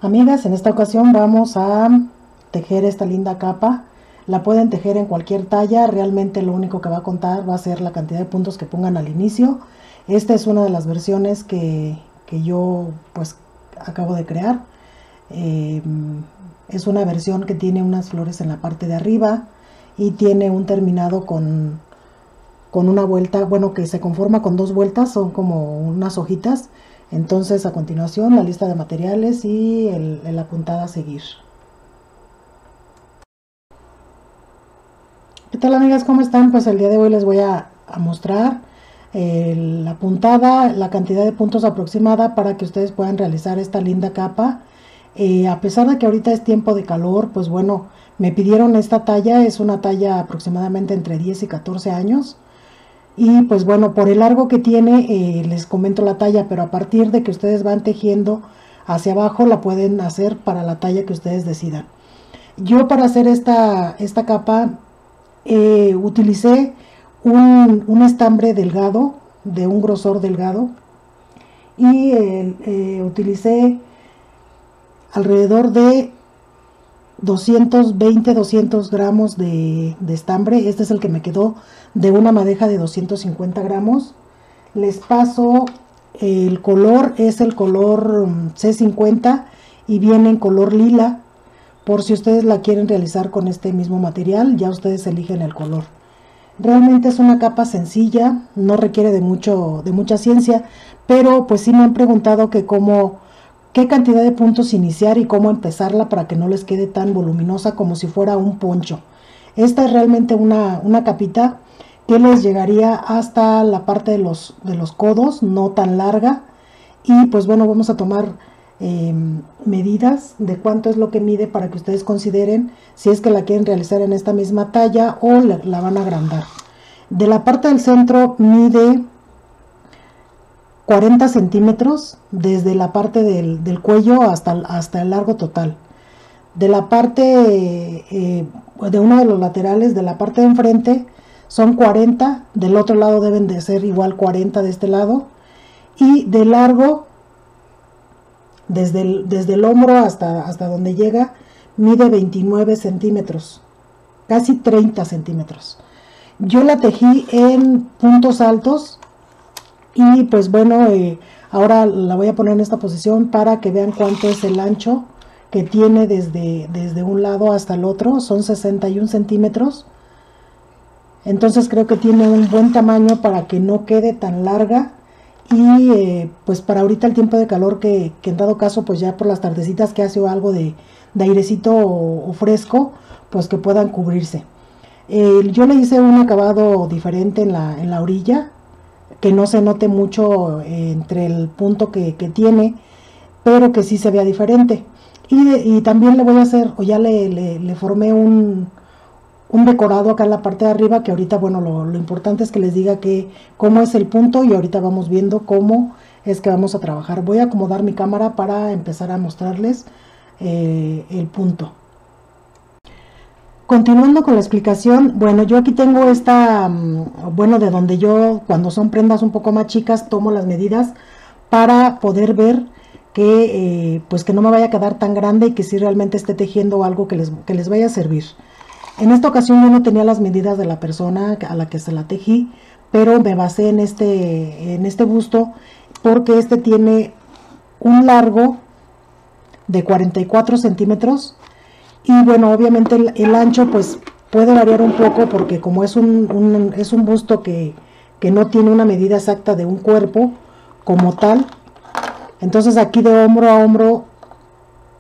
Amigas, en esta ocasión vamos a tejer esta linda capa. La pueden tejer en cualquier talla, realmente lo único que va a contar va a ser la cantidad de puntos que pongan al inicio. Esta es una de las versiones que yo pues acabo de crear. Es una versión que tiene unas flores en la parte de arriba y tiene un terminado con una vuelta, bueno, que se conforma con dos vueltas, son como unas hojitas. Entonces, a continuación, la lista de materiales y la puntada a seguir. ¿Qué tal, amigas? ¿Cómo están? Pues el día de hoy les voy a mostrar la puntada, la cantidad de puntos aproximada para que ustedes puedan realizar esta linda capa. A pesar de que ahorita es tiempo de calor, pues bueno, me pidieron esta talla, es una talla aproximadamente entre 10 y 14 años. Y pues bueno, por el largo que tiene, les comento la talla, pero a partir de que ustedes van tejiendo hacia abajo, la pueden hacer para la talla que ustedes decidan. Yo para hacer esta capa utilicé un estambre delgado, de un grosor delgado, y utilicé alrededor de 220-200 gramos de estambre. Este es el que me quedó de una madeja de 250 gramos. Les paso el color, es el color C50 y viene en color lila, por si ustedes la quieren realizar con este mismo material, ya ustedes eligen el color. Realmente es una capa sencilla, no requiere de mucha ciencia, pero pues sí me han preguntado que qué cantidad de puntos iniciar y cómo empezarla para que no les quede tan voluminosa como si fuera un poncho. Esta es realmente una capita que les llegaría hasta la parte de los codos, no tan larga. Y pues bueno, vamos a tomar medidas de cuánto es lo que mide para que ustedes consideren si es que la quieren realizar en esta misma talla o la van a agrandar. De la parte del centro mide 40 centímetros desde la parte del cuello hasta el largo total. De la parte de uno de los laterales, de la parte de enfrente, son 40, del otro lado deben de ser igual 40 de este lado, y de largo, desde el hombro hasta donde llega, mide 29 centímetros, casi 30 centímetros. Yo la tejí en puntos altos. Y pues bueno, ahora la voy a poner en esta posición para que vean cuánto es el ancho que tiene desde un lado hasta el otro. Son 61 centímetros. Entonces creo que tiene un buen tamaño para que no quede tan larga. Y pues para ahorita el tiempo de calor que en dado caso pues ya por las tardecitas que hace algo de airecito o fresco, pues que puedan cubrirse. Yo le hice un acabado diferente en la orilla, que no se note mucho entre el punto que tiene, pero que sí se vea diferente. Y también le voy a hacer, o ya le formé un decorado acá en la parte de arriba, que ahorita, bueno, lo importante es que les diga cómo es el punto, y ahorita vamos viendo cómo es que vamos a trabajar. Voy a acomodar mi cámara para empezar a mostrarles el punto. Continuando con la explicación, bueno, yo aquí tengo esta, bueno, de donde yo, cuando son prendas un poco más chicas, tomo las medidas para poder ver que, pues que no me vaya a quedar tan grande y que si realmente esté tejiendo algo que les vaya a servir. En esta ocasión yo no tenía las medidas de la persona a la que se la tejí, pero me basé en este busto, porque este tiene un largo de 44 centímetros. Y bueno, obviamente el ancho pues puede variar un poco, porque como es un busto que no tiene una medida exacta de un cuerpo como tal, entonces aquí de hombro a hombro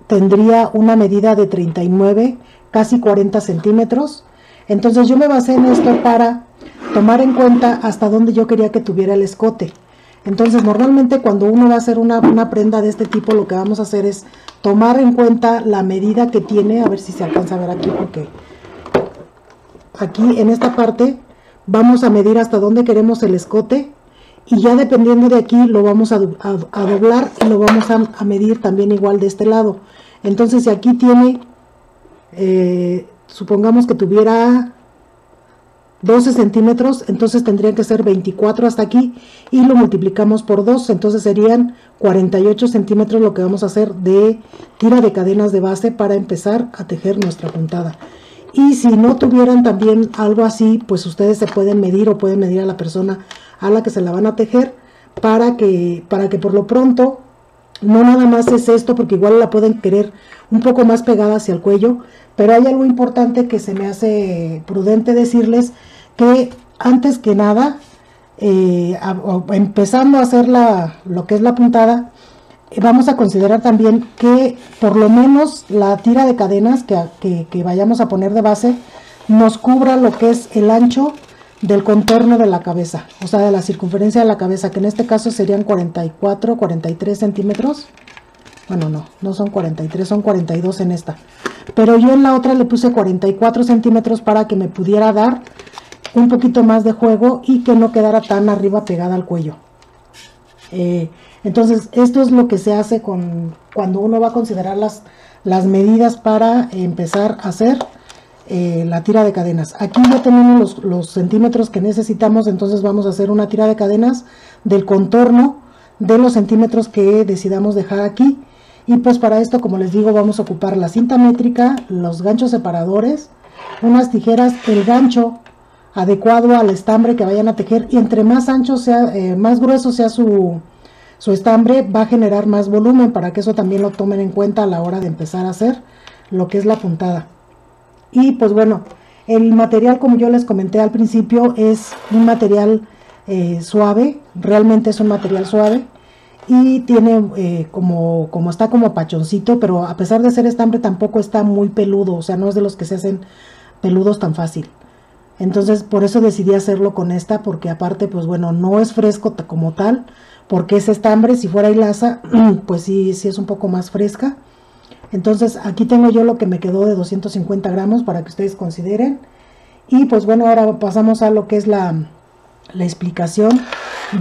tendría una medida de 39, casi 40 centímetros. Entonces yo me basé en esto para tomar en cuenta hasta dónde yo quería que tuviera el escote. Entonces normalmente cuando uno va a hacer una prenda de este tipo, lo que vamos a hacer es tomar en cuenta la medida que tiene. A ver si se alcanza a ver aquí, porque aquí en esta parte vamos a medir hasta dónde queremos el escote, y ya dependiendo de aquí lo vamos a doblar y lo vamos a medir también igual de este lado. Entonces si aquí tiene, supongamos que tuviera 12 centímetros, entonces tendrían que ser 24 hasta aquí y lo multiplicamos por 2, entonces serían 48 centímetros lo que vamos a hacer de tira de cadenas de base para empezar a tejer nuestra puntada. Y si no tuvieran también algo así, pues ustedes se pueden medir o pueden medir a la persona a la que se la van a tejer para que por lo pronto no nada más es esto, porque igual la pueden querer un poco más pegada hacia el cuello, pero hay algo importante que se me hace prudente decirles, que antes que nada, empezando a hacer lo que es la puntada, vamos a considerar también que por lo menos la tira de cadenas que vayamos a poner de base nos cubra lo que es el ancho del contorno de la cabeza, o sea, de la circunferencia de la cabeza, que en este caso serían 44, 43 centímetros. Bueno, no son 43, son 42 en esta. Pero yo en la otra le puse 44 centímetros para que me pudiera dar un poquito más de juego y que no quedara tan arriba pegada al cuello. Entonces, esto es lo que se hace cuando uno va a considerar las medidas para empezar a hacer la tira de cadenas. Aquí ya tenemos los centímetros que necesitamos, entonces vamos a hacer una tira de cadenas del contorno de los centímetros que decidamos dejar aquí. Y pues para esto, como les digo, vamos a ocupar la cinta métrica, los ganchos separadores, unas tijeras, el gancho adecuado al estambre que vayan a tejer, y entre más ancho sea, más grueso sea su estambre, va a generar más volumen, para que eso también lo tomen en cuenta a la hora de empezar a hacer lo que es la puntada. Y pues bueno, el material, como yo les comenté al principio, es un material suave, realmente es un material suave, y tiene como está como pachoncito, pero a pesar de ser estambre tampoco está muy peludo, o sea, no es de los que se hacen peludos tan fácil. Entonces por eso decidí hacerlo con esta, porque aparte pues bueno, no es fresco como tal, porque es estambre. Si fuera hilaza pues sí es un poco más fresca. Entonces aquí tengo yo lo que me quedó de 250 gramos para que ustedes consideren. Y pues bueno, ahora pasamos a lo que es la explicación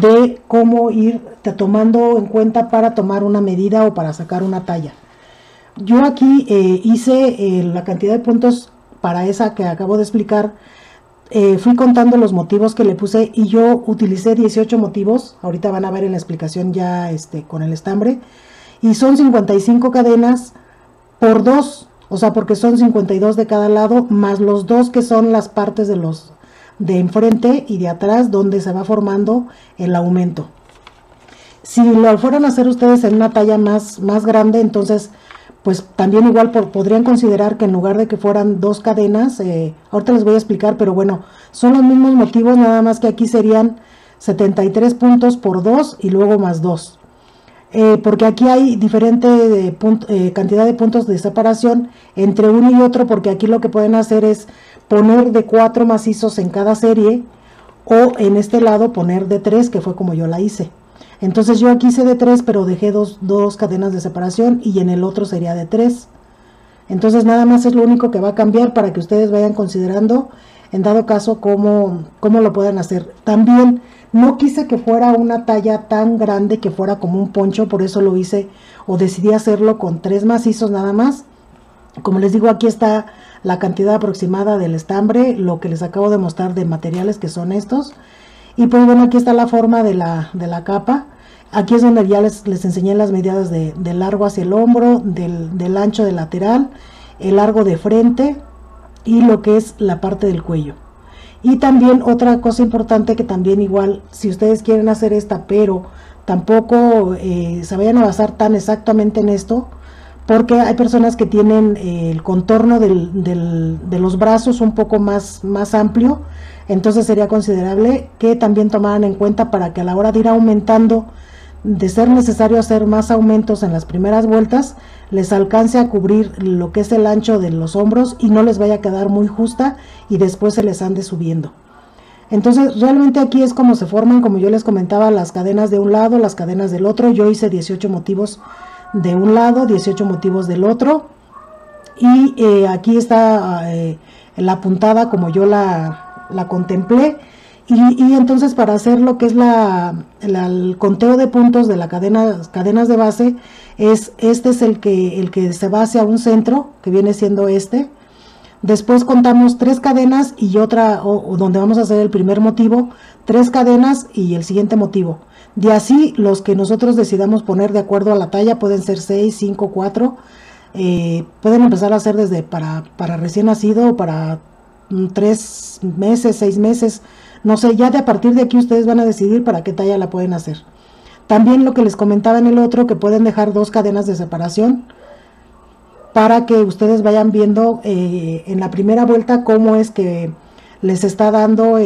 de cómo ir tomando en cuenta para tomar una medida o para sacar una talla. Yo aquí hice la cantidad de puntos para esa que acabo de explicar. Fui contando los motivos que le puse y yo utilicé 18 motivos. Ahorita van a ver en la explicación ya con el estambre. Y son 55 cadenas por 2, o sea, porque son 52 de cada lado, más los 2 que son las partes de enfrente y de atrás, donde se va formando el aumento. Si lo fueran a hacer ustedes en una talla más grande, entonces pues también igual podrían considerar que en lugar de que fueran 2 cadenas, ahorita les voy a explicar, pero bueno, son los mismos motivos, nada más que aquí serían 73 puntos por 2 y luego más 2. Porque aquí hay diferente cantidad de puntos de separación entre uno y otro, porque aquí lo que pueden hacer es poner de 4 macizos en cada serie, o en este lado poner de 3, que fue como yo la hice. Entonces yo aquí hice de 3, pero dejé dos cadenas de separación, y en el otro sería de 3. Entonces nada más es lo único que va a cambiar, para que ustedes vayan considerando en dado caso cómo lo puedan hacer. También no quise que fuera una talla tan grande que fuera como un poncho, por eso lo hice o decidí hacerlo con 3 macizos nada más. Como les digo, aquí está la cantidad aproximada del estambre, lo que les acabo de mostrar de materiales que son estos. Y pues bueno, aquí está la forma de la capa. Aquí es donde ya les enseñé las medidas de largo hacia el hombro, del ancho de lateral, el largo de frente y lo que es la parte del cuello. Y también otra cosa importante, que también igual, si ustedes quieren hacer esta, pero tampoco se vayan a basar tan exactamente en esto, porque hay personas que tienen el contorno de los brazos un poco más amplio, entonces sería considerable que también tomaran en cuenta, para que a la hora de ir aumentando, de ser necesario hacer más aumentos en las primeras vueltas, les alcance a cubrir lo que es el ancho de los hombros y no les vaya a quedar muy justa y después se les ande subiendo. Entonces realmente aquí es como se forman, como yo les comentaba, las cadenas de un lado, las cadenas del otro. Yo hice 18 motivos de un lado, 18 motivos del otro, y aquí está la puntada como yo la contemplé. Y entonces, para hacer lo que es el conteo de puntos de las cadenas de base, este es el que se va hacia un centro, que viene siendo Después contamos 3 cadenas y otra, o donde vamos a hacer el primer motivo, 3 cadenas y el siguiente motivo. De así, los que nosotros decidamos poner de acuerdo a la talla, pueden ser 6, 5, 4. Pueden empezar a hacer desde para recién nacido, o para 3 meses, 6 meses. No sé, ya de a partir de aquí ustedes van a decidir para qué talla la pueden hacer. También lo que les comentaba en el otro, que pueden dejar 2 cadenas de separación, para que ustedes vayan viendo en la primera vuelta cómo es que les está dando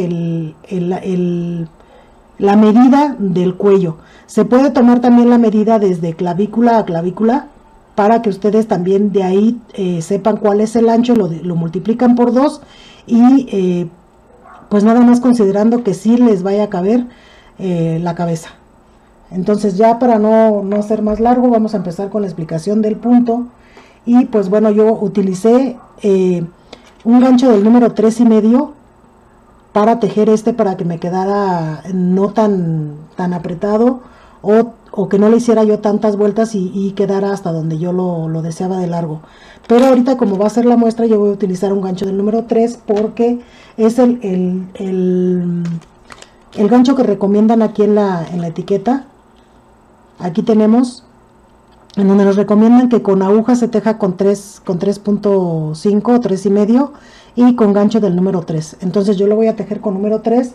la medida del cuello. Se puede tomar también la medida desde clavícula a clavícula, para que ustedes también de ahí sepan cuál es el ancho, lo multiplican por 2 y pues nada más considerando que sí les vaya a caber la cabeza. Entonces, ya para no hacer más largo, vamos a empezar con la explicación del punto. Y pues bueno, yo utilicé un gancho del número 3,5 para tejer para que me quedara no tan apretado, o que no le hiciera yo tantas vueltas y quedara hasta donde yo lo deseaba de largo. Pero ahorita, como va a ser la muestra, yo voy a utilizar un gancho del número 3, porque es el gancho que recomiendan aquí en la etiqueta. Aquí tenemos en donde nos recomiendan que con aguja se teja con 3.5 o 3,5 y con gancho del número 3. Entonces yo lo voy a tejer con número 3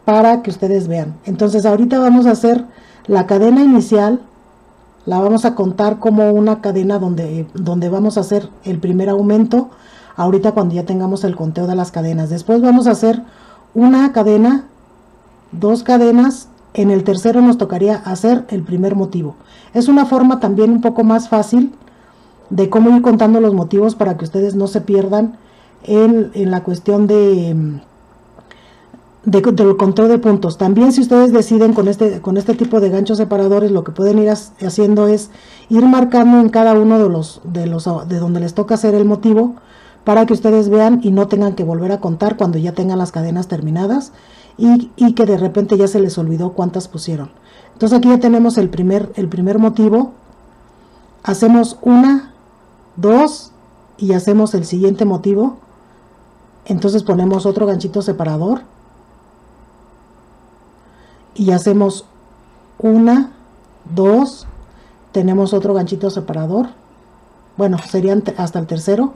para que ustedes vean. Entonces ahorita vamos a hacer la cadena inicial, la vamos a contar como una cadena donde vamos a hacer el primer aumento, ahorita cuando ya tengamos el conteo de las cadenas. Después vamos a hacer una cadena, 2 cadenas. En el tercero nos tocaría hacer el primer motivo. Es una forma también un poco más fácil de cómo ir contando los motivos, para que ustedes no se pierdan en la cuestión del conteo de puntos. También, si ustedes deciden con este tipo de ganchos separadores, lo que pueden ir haciendo es ir marcando en cada uno de donde les toca hacer el motivo, para que ustedes vean y no tengan que volver a contar cuando ya tengan las cadenas terminadas y que de repente ya se les olvidó cuántas pusieron. Entonces aquí ya tenemos el primer motivo, hacemos 1, 2 y hacemos el siguiente motivo. Entonces ponemos otro ganchito separador y hacemos 1, 2, tenemos otro ganchito separador, bueno, serían hasta el tercero.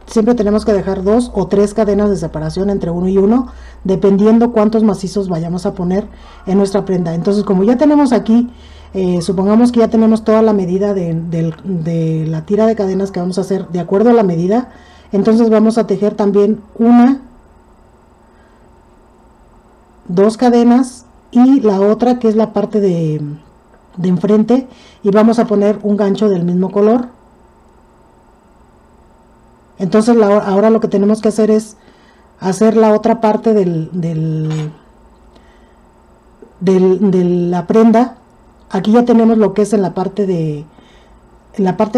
Siempre tenemos que dejar 2 o 3 cadenas de separación entre uno y uno, dependiendo cuántos macizos vayamos a poner en nuestra prenda. Entonces, como ya tenemos aquí, supongamos que ya tenemos toda la medida de la tira de cadenas que vamos a hacer de acuerdo a la medida, entonces vamos a tejer también 1, 2 cadenas y la otra, que es la parte de enfrente, y vamos a poner un gancho del mismo color. Entonces ahora lo que tenemos que hacer es hacer la otra parte de la prenda. Aquí ya tenemos lo que es en la parte de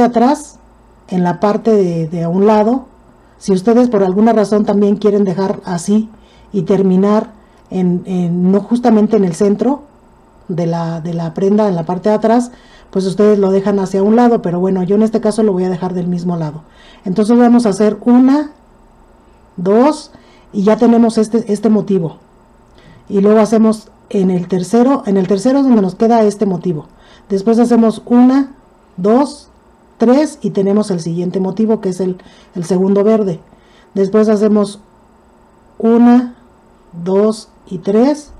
atrás, en la parte de a un lado. Si ustedes por alguna razón también quieren dejar así y terminar no justamente en el centro de la prenda, en la parte de atrás, pues ustedes lo dejan hacia un lado, pero bueno, yo en este caso lo voy a dejar del mismo lado. Entonces vamos a hacer 1, 2 y ya tenemos este motivo, y luego hacemos en el tercero es donde nos queda este motivo. Después hacemos 1, 2, 3 y tenemos el siguiente motivo, que es el segundo verde. Después hacemos 1, 2 y 3.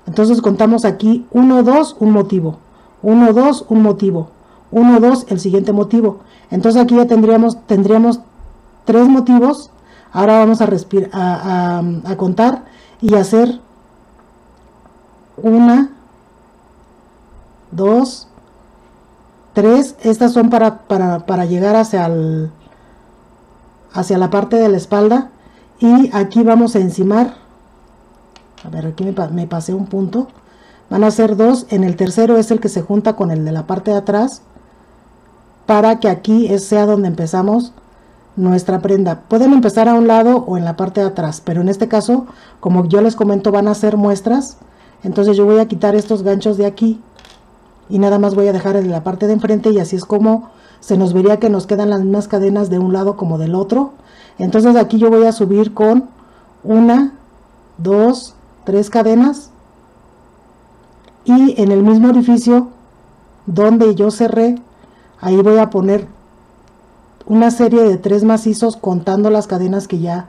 Entonces contamos aquí 1, 2, un motivo, 1, 2, un motivo, 1, 2, el siguiente motivo. Entonces aquí ya tendríamos 3 motivos. Ahora vamos a contar y hacer 1, 2, 3. Estas son para llegar hacia la parte de la espalda, y aquí vamos a encimar. A ver, aquí me pasé un punto. Van a ser 2. En el tercero es el que se junta con el de la parte de atrás, para que aquí sea donde empezamos nuestra prenda. Pueden empezar a un lado o en la parte de atrás, pero en este caso, como yo les comento, van a ser muestras. Entonces yo voy a quitar estos ganchos de aquí y nada más voy a dejar el de la parte de enfrente, y así es como se nos vería que nos quedan las mismas cadenas de un lado como del otro. Entonces aquí yo voy a subir con 1, 2, 3 cadenas, y en el mismo orificio donde yo cerré, ahí voy a poner una serie de 3 macizos contando las cadenas que ya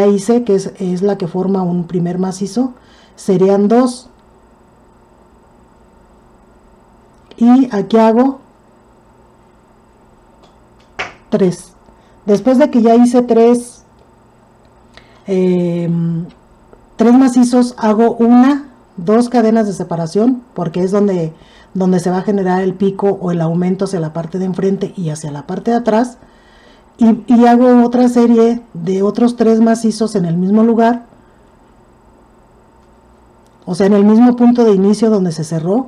hice, que es la que forma un primer macizo. Serían 2, y aquí hago 3. Después de que ya hice 3 macizos, hago 1, 2 cadenas de separación, porque es donde se va a generar el pico o el aumento hacia la parte de enfrente y hacia la parte de atrás, y hago otra serie de otros 3 macizos en el mismo lugar, o sea, en el mismo punto de inicio donde se cerró,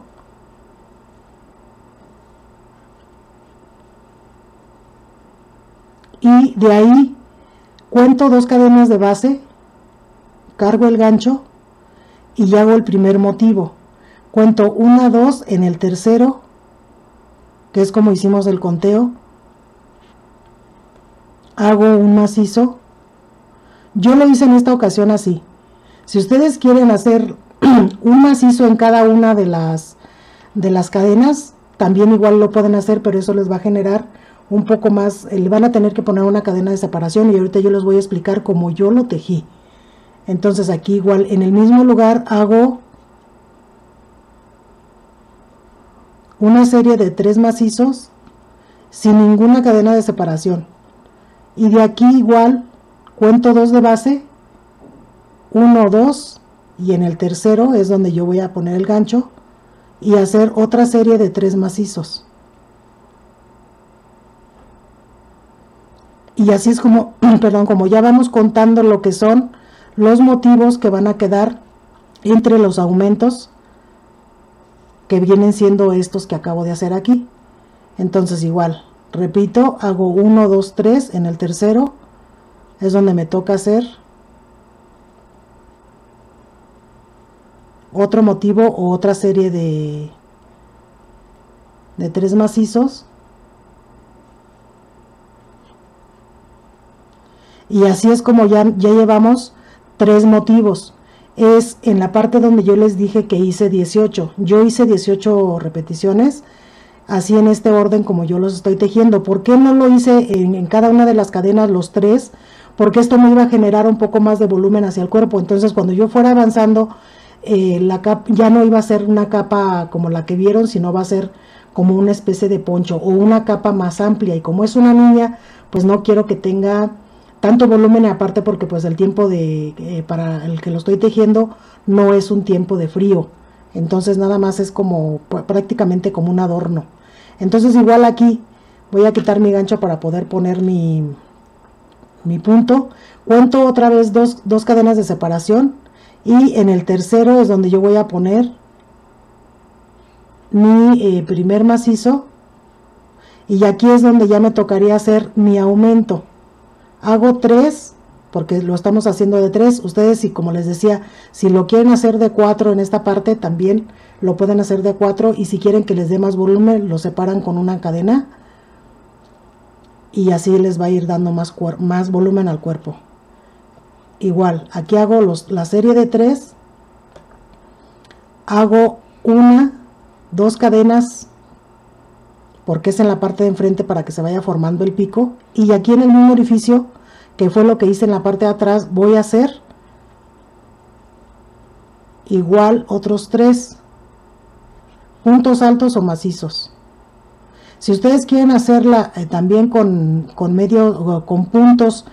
y de ahí cuento 2 cadenas de base, cargo el gancho y hago el primer motivo. Cuento 1, 2 en el tercero, que es como hicimos el conteo. Hago un macizo. Yo lo hice en esta ocasión así. Si ustedes quieren hacer un macizo en cada una de las cadenas, también igual lo pueden hacer, pero eso les va a generar un poco más, le van a tener que poner una cadena de separación, y ahorita yo les voy a explicar cómo yo lo tejí. Entonces aquí igual en el mismo lugar hago una serie de 3 macizos sin ninguna cadena de separación, y de aquí igual cuento 2 de base, 1, 2, y en el tercero es donde yo voy a poner el gancho y hacer otra serie de 3 macizos. Y así es como, perdón, como ya vamos contando lo que son los motivos que van a quedar entre los aumentos, que vienen siendo estos que acabo de hacer aquí. Entonces igual, repito, hago 1, 2, 3, en el tercero es donde me toca hacer otro motivo o otra serie de 3 macizos, y así es como ya llevamos 3 motivos. Es en la parte donde yo les dije que hice 18, yo hice 18 repeticiones, así en este orden como yo los estoy tejiendo. ¿Por qué no lo hice en cada una de las cadenas los 3? Porque esto me iba a generar un poco más de volumen hacia el cuerpo. Entonces cuando yo fuera avanzando, la capa ya no iba a ser una capa como la que vieron, sino va a ser como una especie de poncho o una capa más amplia. Y como es una niña, pues no quiero que tenga tanto volumen, aparte porque pues el tiempo para el que lo estoy tejiendo no es un tiempo de frío, entonces nada más es como prácticamente como un adorno. Entonces igual aquí voy a quitar mi gancho para poder poner mi punto. Cuento otra vez 2 cadenas de separación, y en el tercero es donde yo voy a poner mi primer macizo, y aquí es donde ya me tocaría hacer mi aumento. Hago 3 porque lo estamos haciendo de 3. Ustedes, y como les decía, si lo quieren hacer de 4 en esta parte, también lo pueden hacer de 4, y si quieren que les dé más volumen, lo separan con una cadena, y así les va a ir dando más volumen al cuerpo. Igual, aquí hago la serie de 3, hago 1, 2 cadenas, porque es en la parte de enfrente para que se vaya formando el pico, y aquí en el mismo orificio, que fue lo que hice en la parte de atrás, voy a hacer igual otros 3 puntos altos o macizos. Si ustedes quieren hacerla también con puntos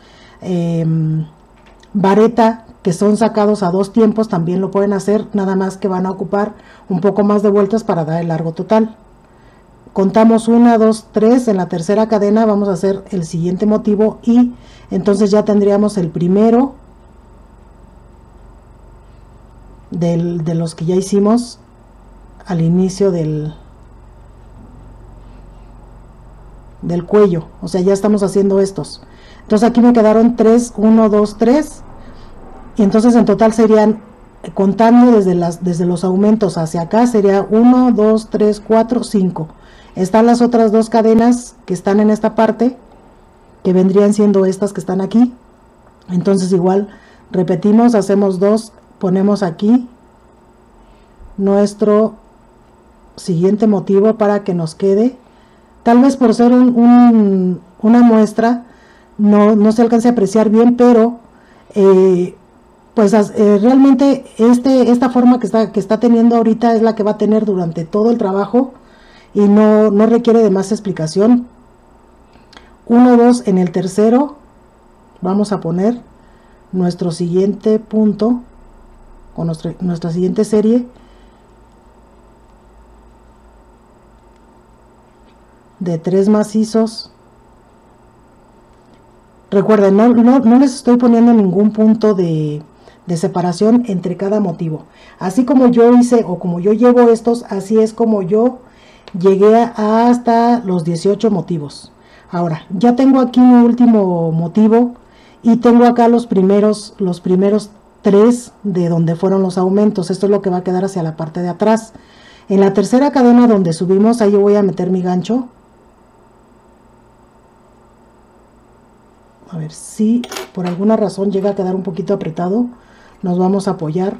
vareta, que son sacados a 2 tiempos, también lo pueden hacer, nada más que van a ocupar un poco más de vueltas para dar el largo total. Contamos 1, 2, 3, en la tercera cadena vamos a hacer el siguiente motivo, y entonces ya tendríamos el primero de los que ya hicimos al inicio del cuello. O sea, ya estamos haciendo estos. Entonces aquí me quedaron 3, 1, 2, 3, y entonces en total serían, contando desde los aumentos hacia acá, sería 1, 2, 3, 4, 5. Están las otras dos cadenas que están en esta parte, que vendrían siendo estas que están aquí. Entonces igual repetimos, hacemos 2, ponemos aquí nuestro siguiente motivo para que nos quede. Tal vez por ser una muestra no se alcance a apreciar bien, pero realmente esta forma que está teniendo ahorita es la que va a tener durante todo el trabajo y no requiere de más explicación. 1, 2, en el tercero vamos a poner nuestro siguiente punto o nuestra siguiente serie de 3 macizos. Recuerden, no les estoy poniendo ningún punto de separación entre cada motivo. Así como yo hice o como yo llevo estos, así es como yo llegué hasta los 18 motivos. Ahora, ya tengo aquí mi último motivo y tengo acá los primeros 3 de donde fueron los aumentos. Esto es lo que va a quedar hacia la parte de atrás. En la tercera cadena donde subimos, ahí yo voy a meter mi gancho. A ver si por alguna razón llega a quedar un poquito apretado, nos vamos a apoyar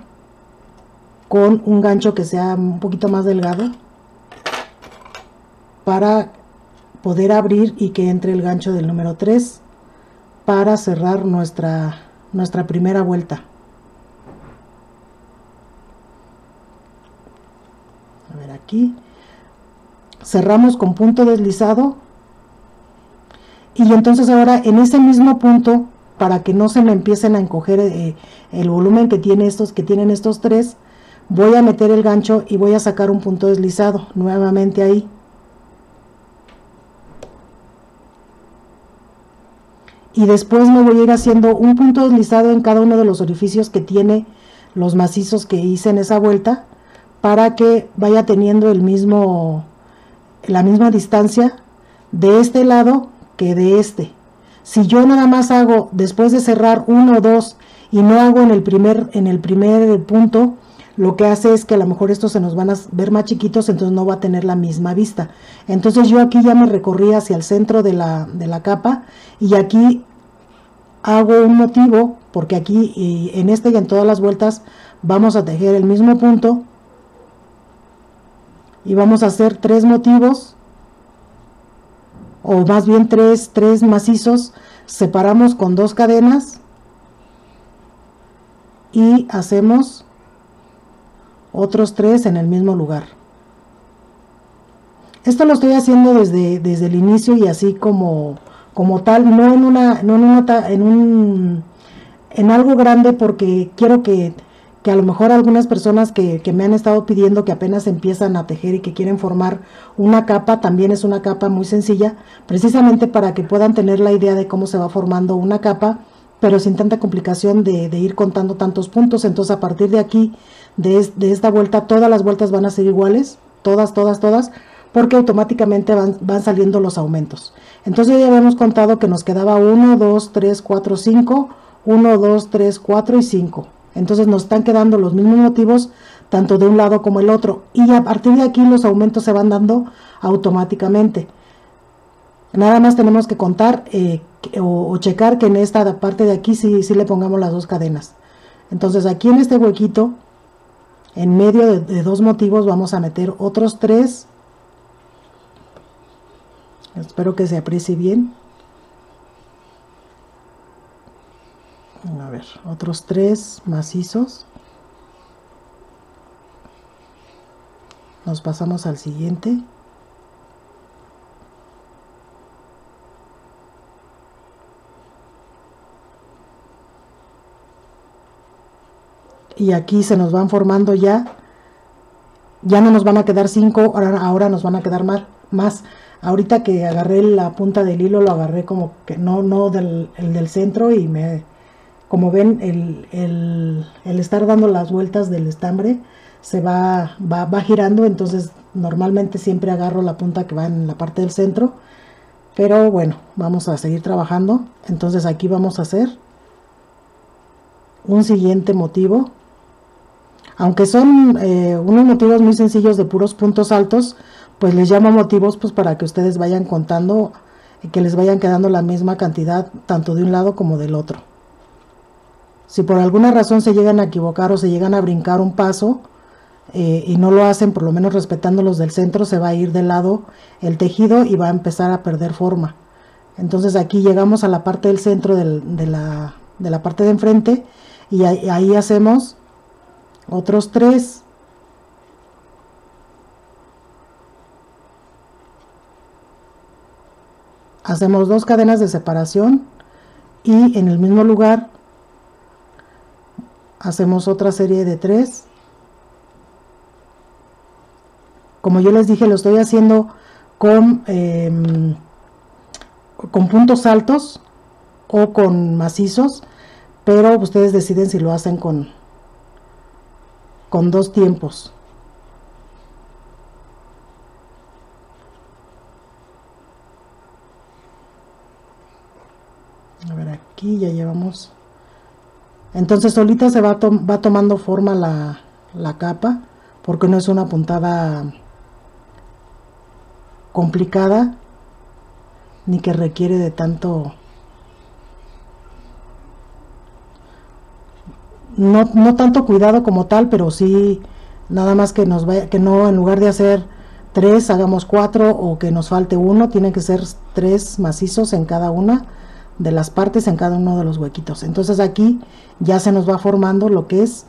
con un gancho que sea un poquito más delgado para poder abrir y que entre el gancho del número 3 para cerrar nuestra primera vuelta. A ver, aquí cerramos con punto deslizado. Y entonces ahora en ese mismo punto, para que no se me empiecen a encoger el volumen que tienen estos 3, voy a meter el gancho y voy a sacar un punto deslizado nuevamente ahí. Y después me voy a ir haciendo un punto deslizado en cada uno de los orificios que tiene los macizos que hice en esa vuelta, para que vaya teniendo la misma distancia de este lado que de este. Si yo nada más hago después de cerrar 1 o 2 y no hago en el primer punto, lo que hace es que a lo mejor estos se nos van a ver más chiquitos, entonces no va a tener la misma vista. Entonces yo aquí ya me recorrí hacia el centro de la capa y aquí hago un motivo, porque aquí en este y en todas las vueltas vamos a tejer el mismo punto y vamos a hacer 3 motivos, o más bien 3 macizos. Separamos con 2 cadenas y hacemos otros 3 en el mismo lugar. Esto lo estoy haciendo desde el inicio y así como tal, no en algo grande, porque quiero que a lo mejor algunas personas que me han estado pidiendo, que apenas empiezan a tejer y que quieren formar una capa, también es una capa muy sencilla, precisamente para que puedan tener la idea de cómo se va formando una capa, pero sin tanta complicación de ir contando tantos puntos. Entonces a partir de aquí, de esta vuelta, todas las vueltas van a ser iguales, todas, porque automáticamente van saliendo los aumentos. Entonces ya habíamos contado que nos quedaba 1, 2, 3, 4, 5, 1, 2, 3, 4 y 5. Entonces nos están quedando los mismos motivos tanto de un lado como el otro, y a partir de aquí los aumentos se van dando automáticamente. Nada más tenemos que contar o checar que en esta parte de aquí sí le pongamos las 2 cadenas. Entonces aquí en este huequito, en medio de 2 motivos, vamos a meter otros 3. Espero que se aprecie bien. A ver, otros 3 macizos. Nos pasamos al siguiente. Y aquí se nos van formando ya no nos van a quedar 5, ahora nos van a quedar más. Ahorita que agarré la punta del hilo, lo agarré como que no del centro, y como ven, el estar dando las vueltas del estambre se va girando. Entonces normalmente siempre agarro la punta que va en la parte del centro, pero bueno, vamos a seguir trabajando. Entonces aquí vamos a hacer un siguiente motivo, aunque son unos motivos muy sencillos de puros puntos altos, pues les llamo motivos pues para que ustedes vayan contando y que les vayan quedando la misma cantidad tanto de un lado como del otro. Si por alguna razón se llegan a equivocar o se llegan a brincar un paso y no lo hacen, por lo menos respetando los del centro, se va a ir de lado el tejido y va a empezar a perder forma. Entonces aquí llegamos a la parte del centro de la parte de enfrente y ahí hacemos otros 3. Hacemos 2 cadenas de separación y en el mismo lugar hacemos otra serie de 3. Como yo les dije, lo estoy haciendo con puntos altos o con macizos, pero ustedes deciden si lo hacen con 2 tiempos. A ver, aquí ya llevamos. Entonces solita se va tomando forma la capa, porque no es una puntada complicada ni que requiere de tanto, no tanto cuidado como tal, pero sí nada más que que no, en lugar de hacer 3 hagamos 4 o que nos falte uno, tienen que ser 3 macizos en cada una de las partes, en cada uno de los huequitos. Entonces aquí ya se nos va formando lo que es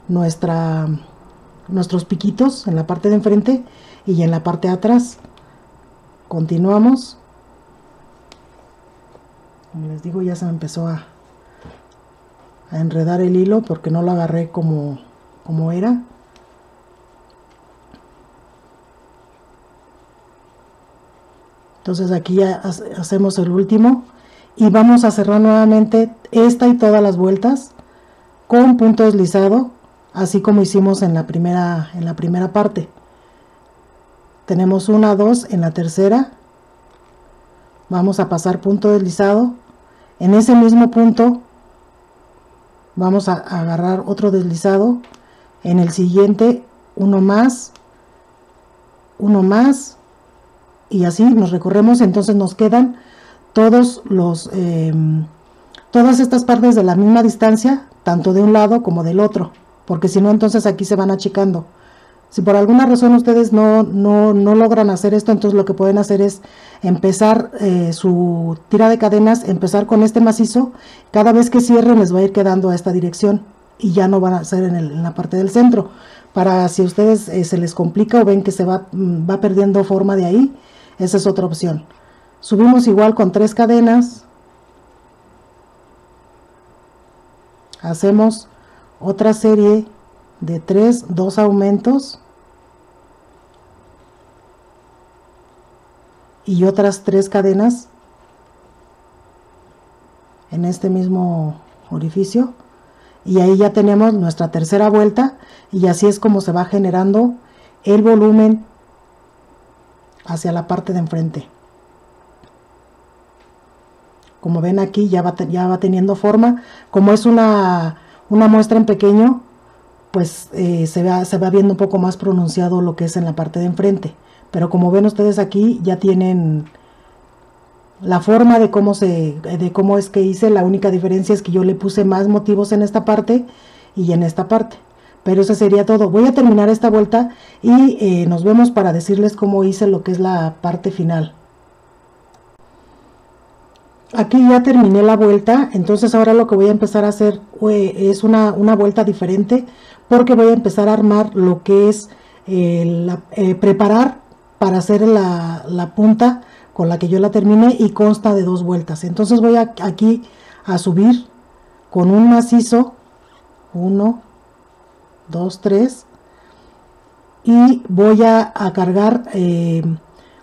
nuestros piquitos en la parte de enfrente y en la parte de atrás. Continuamos. Como les digo, ya se me empezó a enredar el hilo porque no lo agarré como era. Entonces aquí ya hacemos el último y vamos a cerrar nuevamente esta y todas las vueltas con punto deslizado, así como hicimos en la primera parte. Tenemos 1, 2, en la tercera vamos a pasar punto deslizado, en ese mismo punto vamos a agarrar otro deslizado, en el siguiente uno más y así nos recorremos. Entonces nos quedan todas estas partes de la misma distancia, tanto de un lado como del otro, porque si no, entonces aquí se van achicando. Si por alguna razón ustedes no logran hacer esto, entonces lo que pueden hacer es empezar su tira de cadenas, empezar con este macizo. Cada vez que cierren les va a ir quedando a esta dirección y ya no van a ser en la parte del centro. Para si a ustedes se les complica o ven que se va perdiendo forma de ahí, esa es otra opción. Subimos igual con 3 cadenas. Hacemos otra serie de 2 aumentos y otras 3 cadenas en este mismo orificio y ahí ya tenemos nuestra tercera vuelta y así es como se va generando el volumen hacia la parte de enfrente. Como ven aquí ya va teniendo forma. Como es una muestra en pequeño, pues se va viendo un poco más pronunciado lo que es en la parte de enfrente. Pero como ven ustedes aquí ya tienen la forma de cómo es que hice. La única diferencia es que yo le puse más motivos en esta parte y en esta parte. Pero eso sería todo. Voy a terminar esta vuelta y nos vemos para decirles cómo hice lo que es la parte final. Aquí ya terminé la vuelta, entonces ahora lo que voy a empezar a hacer es una vuelta diferente, porque voy a empezar a armar lo que es preparar para hacer la punta con la que yo la terminé y consta de 2 vueltas. Entonces voy aquí a subir con un macizo, 1, 2, 3 y voy a cargar,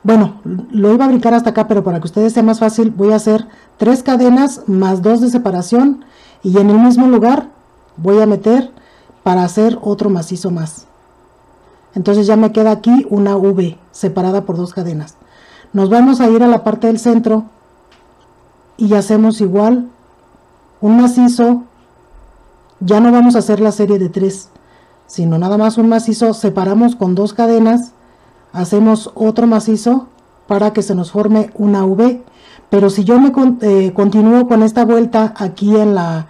bueno, lo iba a brincar hasta acá, pero para que ustedes sea más fácil voy a hacer 3 cadenas más 2 de separación y en el mismo lugar voy a meter para hacer otro macizo más. Entonces ya me queda aquí una V separada por 2 cadenas. Nos vamos a ir a la parte del centro y hacemos igual un macizo. Ya no vamos a hacer la serie de 3, sino nada más un macizo. Separamos con 2 cadenas hacemos otro macizo para que se nos forme una V. Pero si yo me continúo con esta vuelta aquí en la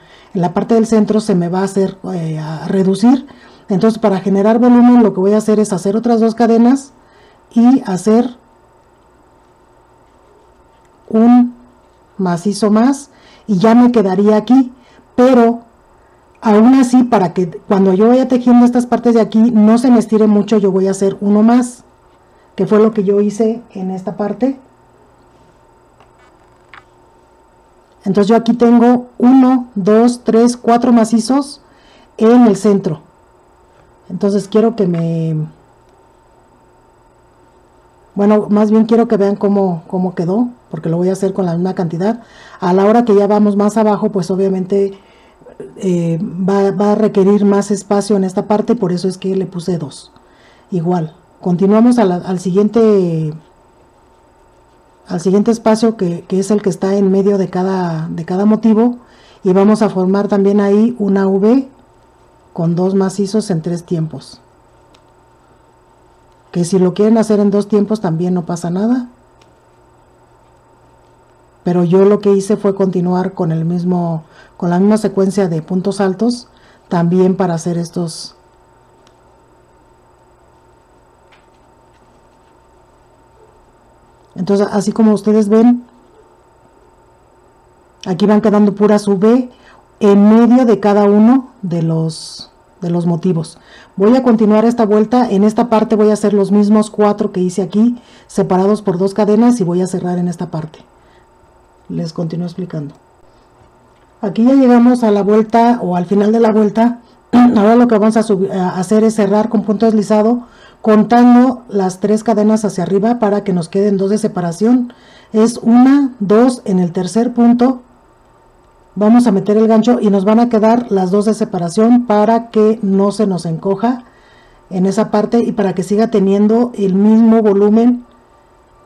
parte del centro, se me va a hacer a reducir. Entonces, para generar volumen, lo que voy a hacer es hacer otras 2 cadenas y hacer un macizo más, y ya me quedaría aquí. Pero aún así, para que cuando yo vaya tejiendo estas partes de aquí no se me estire mucho, yo voy a hacer uno más, que fue lo que yo hice en esta parte. Entonces yo aquí tengo 1, 2, 3, 4 macizos en el centro. Entonces quiero que bueno, más bien quiero que vean cómo quedó, porque lo voy a hacer con la misma cantidad. A la hora que ya vamos más abajo, pues obviamente va a requerir más espacio en esta parte, por eso es que le puse 2. Igual, continuamos al siguiente espacio, que es el que está en medio de cada motivo, y vamos a formar también ahí una V con 2 macizos en 3 tiempos, que si lo quieren hacer en 2 tiempos también no pasa nada, pero yo lo que hice fue continuar con la misma secuencia de puntos altos también para hacer estos. Entonces, así como ustedes ven, aquí van quedando puras V en medio de cada uno de los motivos. Voy a continuar esta vuelta. En esta parte voy a hacer los mismos 4 que hice aquí, separados por 2 cadenas, y voy a cerrar en esta parte. Les continúo explicando. Aquí ya llegamos a la vuelta, o al final de la vuelta. Ahora lo que vamos a hacer es cerrar con punto deslizado, contando las 3 cadenas hacia arriba para que nos queden 2 de separación. Es 1, 2, en el tercer punto vamos a meter el gancho y nos van a quedar las 2 de separación para que no se nos encoja en esa parte y para que siga teniendo el mismo volumen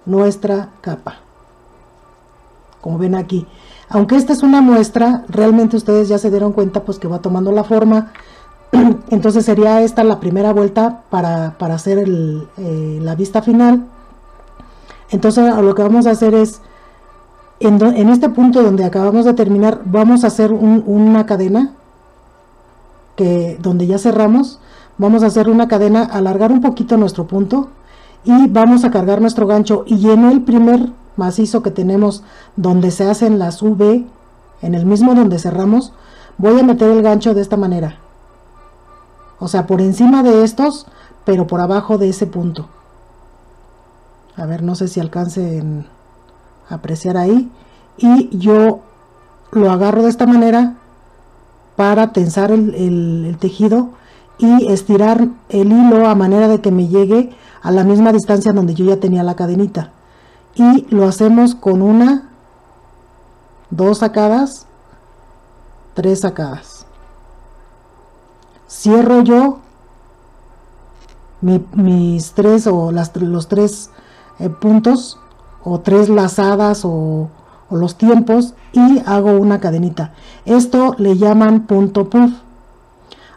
nuestra capa, como ven aquí. Aunque esta es una muestra, realmente ustedes ya se dieron cuenta pues que va tomando la forma. Entonces sería esta la primera vuelta para hacer la vista final. Entonces lo que vamos a hacer es, en este punto donde acabamos de terminar, vamos a hacer una cadena, donde ya cerramos, vamos a hacer una cadena, alargar un poquito nuestro punto y vamos a cargar nuestro gancho, y en el primer macizo que tenemos donde se hacen las V, en el mismo donde cerramos, voy a meter el gancho de esta manera, o sea, por encima de estos, pero por abajo de ese punto. A ver, no sé si alcancen a apreciar ahí, y yo lo agarro de esta manera para tensar el tejido y estirar el hilo a manera de que me llegue a la misma distancia donde yo ya tenía la cadenita. Y lo hacemos con 1, 2 sacadas, 3 sacadas. Cierro yo mis 3 o los 3 puntos, o 3 lazadas o los tiempos, y hago una cadenita. Esto le llaman punto puff.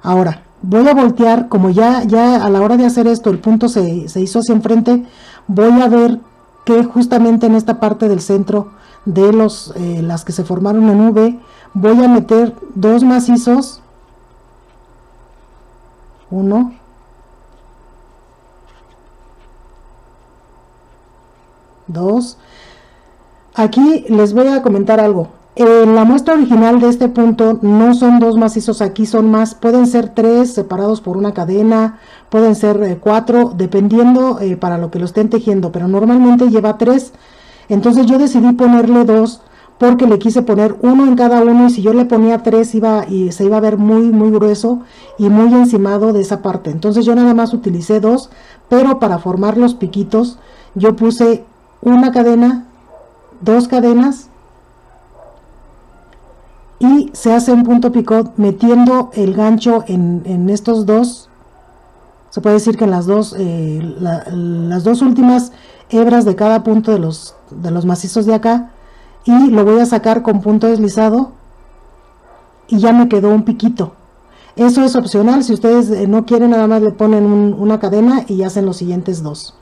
Ahora voy a voltear, como ya a la hora de hacer esto el punto se hizo hacia enfrente, voy a ver que justamente en esta parte del centro de las que se formaron en V, voy a meter 2 macizos, 1, 2. Aquí les voy a comentar algo. En la muestra original de este punto no son 2 macizos, aquí son más, pueden ser 3 separados por una cadena, pueden ser 4, dependiendo para lo que lo estén tejiendo, pero normalmente lleva 3. Entonces yo decidí ponerle 2 porque le quise poner 1 en cada uno, y si yo le ponía 3 se iba a ver muy grueso y muy encimado de esa parte. Entonces yo nada más utilicé 2, pero para formar los piquitos yo puse una cadena, 2 cadenas, y se hace un punto picot metiendo el gancho en estos 2. Se puede decir que en las dos últimas hebras de cada punto de los macizos de acá, y lo voy a sacar con punto deslizado y ya me quedó un piquito. Eso es opcional, si ustedes no quieren, nada más le ponen una cadena y hacen los siguientes 2.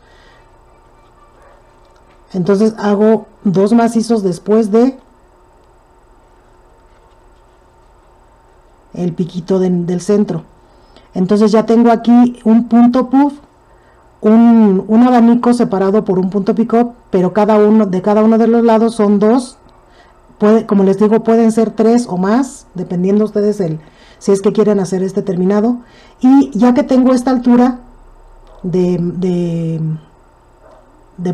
Entonces hago 2 macizos después de el piquito del centro. Entonces ya tengo aquí un punto puff, un abanico separado por un punto pick-up, pero cada uno de los lados son 2. Como les digo, pueden ser 3 o más, dependiendo ustedes si es que quieren hacer este terminado. Y ya que tengo esta altura de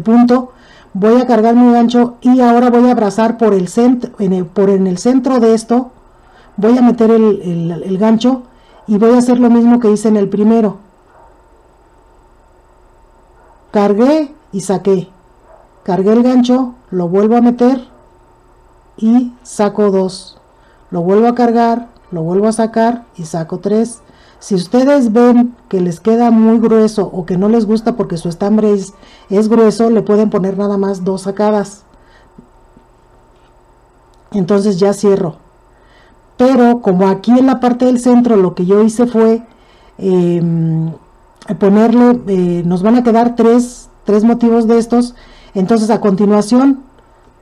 punto, voy a cargar mi gancho y ahora voy a abrazar por el centro, en el centro de esto. Voy a meter el gancho y voy a hacer lo mismo que hice en el primero. Cargué y saqué. Cargué el gancho, lo vuelvo a meter y saco 2. Lo vuelvo a cargar, lo vuelvo a sacar y saco 3. Si ustedes ven que les queda muy grueso o que no les gusta porque su estambre es grueso, le pueden poner nada más 2 sacadas. Entonces ya cierro. Pero como aquí en la parte del centro lo que yo hice fue ponerle, nos van a quedar 3 motivos de estos. Entonces a continuación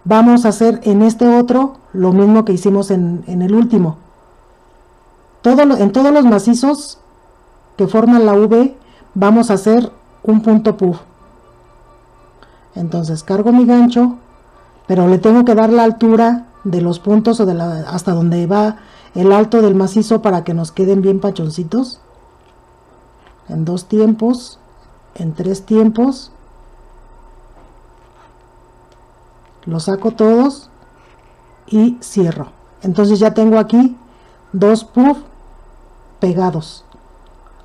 vamos a hacer en este otro lo mismo que hicimos en el último. En todos los macizos que forman la V vamos a hacer un punto puff. Entonces cargo mi gancho, pero le tengo que dar la altura de los puntos o hasta donde va el alto del macizo para que nos queden bien pachoncitos. En 2 tiempos, en 3 tiempos. Los saco todos y cierro. Entonces ya tengo aquí 2 puff pegados.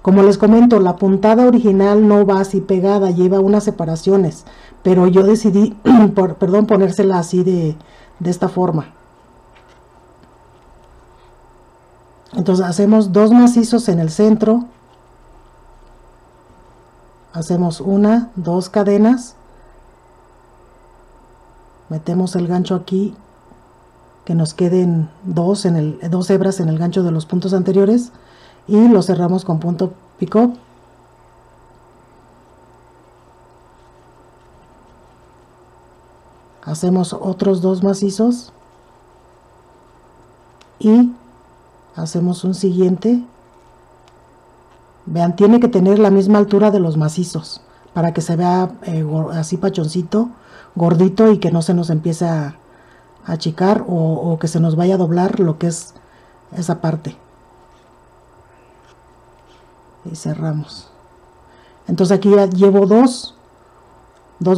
Como les comento, la puntada original no va así pegada, lleva unas separaciones, pero yo decidí ponérsela así de esta forma. Entonces hacemos 2 macizos en el centro, hacemos 1, 2 cadenas, metemos el gancho aquí, que nos queden 2 hebras en el gancho de los puntos anteriores y lo cerramos con punto pick-up. Hacemos otros 2 macizos y hacemos un siguiente. Vean, tiene que tener la misma altura de los macizos para que se vea así pachoncito, gordito, y que no se nos empiece a achicar o que se nos vaya a doblar lo que es esa parte. Y cerramos. Entonces aquí ya llevo 2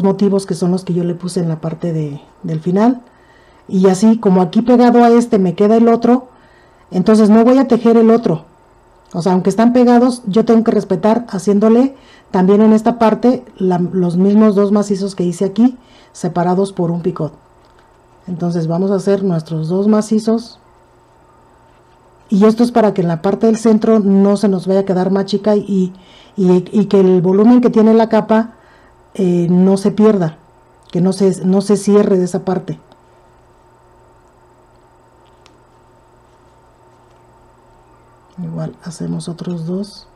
motivos que son los que yo le puse en la parte del final, y así como aquí pegado a este me queda el otro, entonces no voy a tejer el otro. O sea, aunque están pegados, yo tengo que respetar haciéndole también en esta parte los mismos 2 macizos que hice aquí, separados por un picot. Entonces vamos a hacer nuestros 2 macizos, y esto es para que en la parte del centro no se nos vaya a quedar más chica y que el volumen que tiene la capa no se pierda, que no se cierre de esa parte. Igual hacemos otros 2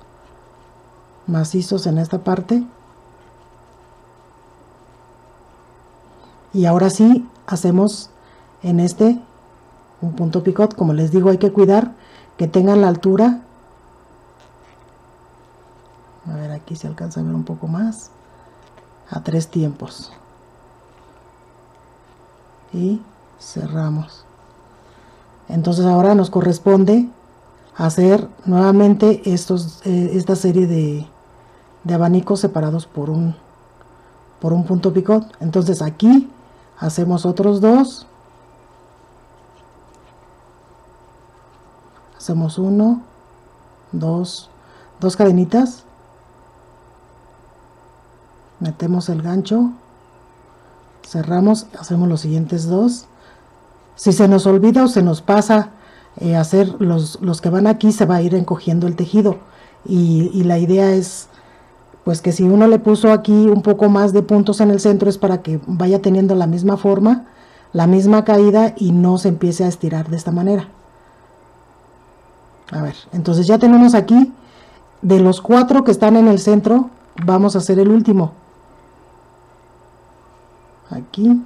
macizos en esta parte, y ahora sí hacemos en este un punto picot. Como les digo, hay que cuidar que tengan la altura. A ver, aquí se alcanza a ver un poco más, a 3 tiempos, y cerramos. Entonces ahora nos corresponde hacer nuevamente esta serie de abanicos separados por un punto picot. Entonces aquí hacemos otros 2, hacemos 1, 2 cadenitas, metemos el gancho, cerramos, hacemos los siguientes 2. Si se nos olvida o se nos pasa hacer los que van aquí, se va a ir encogiendo el tejido, y la idea es pues que si uno le puso aquí un poco más de puntos en el centro, es para que vaya teniendo la misma forma, la misma caída, y no se empiece a estirar de esta manera. A ver, entonces ya tenemos aquí, de los 4 que están en el centro, vamos a hacer el último. aquí,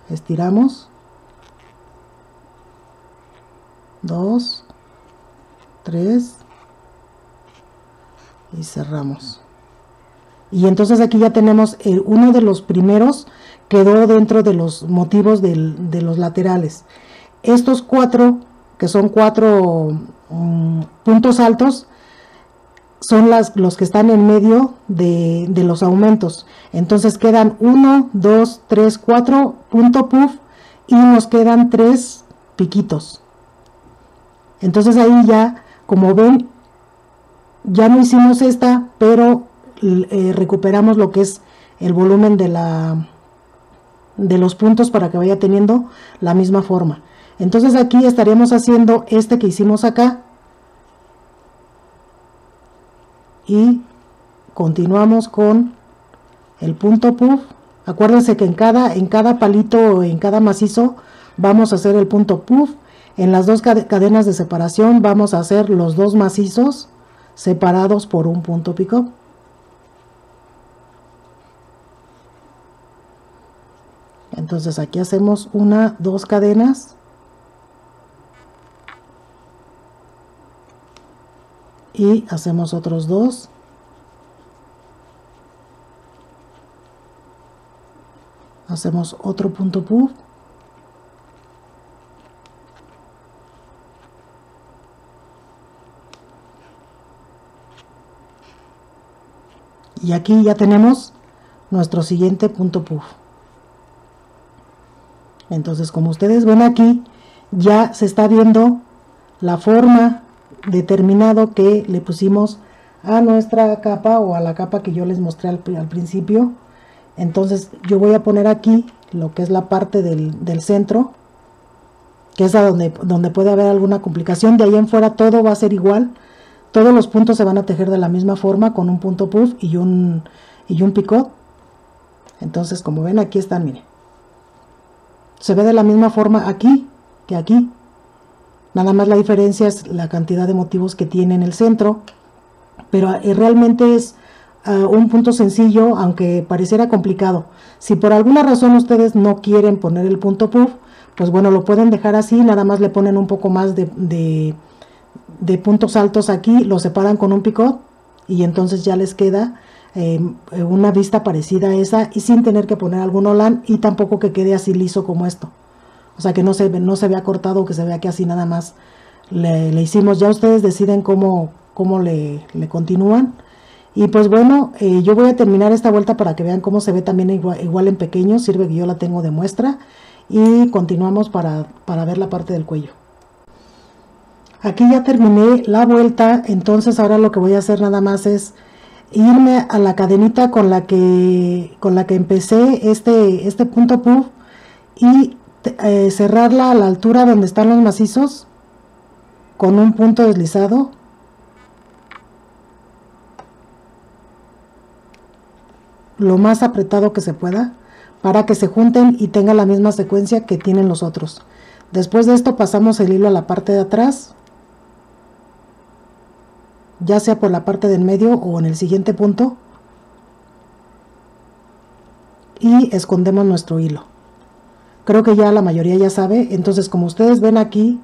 estiramos, 2, 3 y cerramos. Y entonces aquí ya tenemos uno de los primeros quedó dentro de los motivos de los laterales. Estos 4, que son 4 puntos altos, son los que están en medio de los aumentos. Entonces quedan 1, 2, 3, 4 punto puff y nos quedan 3 piquitos. Entonces ahí ya, como ven, ya no hicimos esta, pero recuperamos lo que es el volumen de los puntos para que vaya teniendo la misma forma. Entonces aquí estaríamos haciendo este que hicimos acá y continuamos con el punto puff. Acuérdense que en cada palito o en cada macizo vamos a hacer el punto puff. En las dos cadenas de separación vamos a hacer los dos macizos separados por un punto pico. Entonces aquí hacemos 1, 2 cadenas y hacemos otros 2, hacemos otro punto puff y aquí ya tenemos nuestro siguiente punto puff. Entonces, como ustedes ven aquí, ya se está viendo la forma determinado que le pusimos a nuestra capa o a la capa que yo les mostré al principio. Entonces yo voy a poner aquí lo que es la parte del centro, que es a donde puede haber alguna complicación. De ahí en fuera todo va a ser igual, todos los puntos se van a tejer de la misma forma con un punto puff y un picot. Entonces, como ven, aquí están, miren, se ve de la misma forma aquí que aquí, nada más la diferencia es la cantidad de motivos que tiene en el centro, pero realmente es un punto sencillo, aunque pareciera complicado. Si por alguna razón ustedes no quieren poner el punto puff, pues bueno, lo pueden dejar así, nada más le ponen un poco más de puntos altos aquí, lo separan con un picot y entonces ya les queda una vista parecida a esa y sin tener que poner algún holán y tampoco que quede así liso como esto, o sea que no se vea cortado, que se vea que así nada más le hicimos. Ya ustedes deciden cómo le continúan. Y pues bueno, yo voy a terminar esta vuelta para que vean cómo se ve también igual en pequeño, sirve que yo la tengo de muestra y continuamos para ver la parte del cuello. Aquí ya terminé la vuelta, entonces ahora lo que voy a hacer nada más es irme a la cadenita con la que empecé este punto puff y cerrarla a la altura donde están los macizos con un punto deslizado lo más apretado que se pueda para que se junten y tengan la misma secuencia que tienen los otros. Después de esto pasamos el hilo a la parte de atrás, ya sea por la parte del medio o en el siguiente punto, y escondemos nuestro hilo. Creo que ya la mayoría ya sabe. Entonces, como ustedes ven aquí,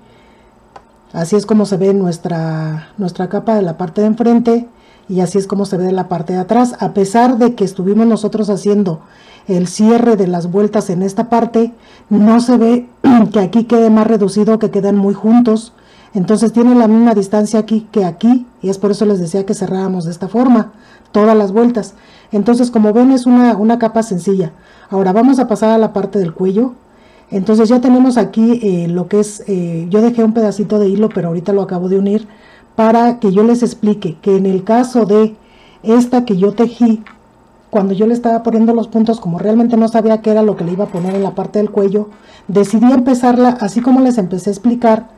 así es como se ve nuestra capa de la parte de enfrente y así es como se ve de la parte de atrás. A pesar de que estuvimos nosotros haciendo el cierre de las vueltas en esta parte, no se ve que aquí quede más reducido, que quedan muy juntos. Entonces tienen la misma distancia aquí que aquí, y es por eso les decía que cerrábamos de esta forma todas las vueltas. Entonces, como ven, es una capa sencilla. Ahora vamos a pasar a la parte del cuello. Entonces ya tenemos aquí lo que es, yo dejé un pedacito de hilo, pero ahorita lo acabo de unir para que yo les explique que en el caso de esta que yo tejí, cuando yo le estaba poniendo los puntos, como realmente no sabía qué era lo que le iba a poner en la parte del cuello, decidí empezarla así como les empecé a explicar,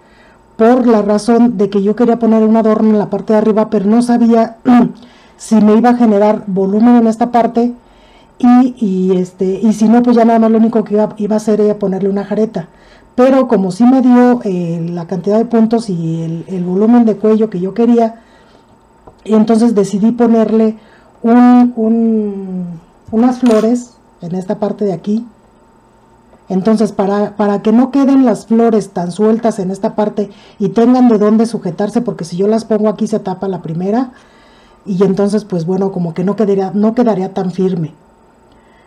por la razón de que yo quería poner un adorno en la parte de arriba, pero no sabía si me iba a generar volumen en esta parte y si no, pues ya nada más lo único que iba a hacer era ponerle una jareta. Pero como sí me dio la cantidad de puntos y el volumen de cuello que yo quería, entonces decidí ponerle unas flores en esta parte de aquí. Entonces para que no queden las flores tan sueltas en esta parte y tengan de dónde sujetarse, porque si yo las pongo aquí se tapa la primera y entonces pues bueno, como que no quedaría tan firme.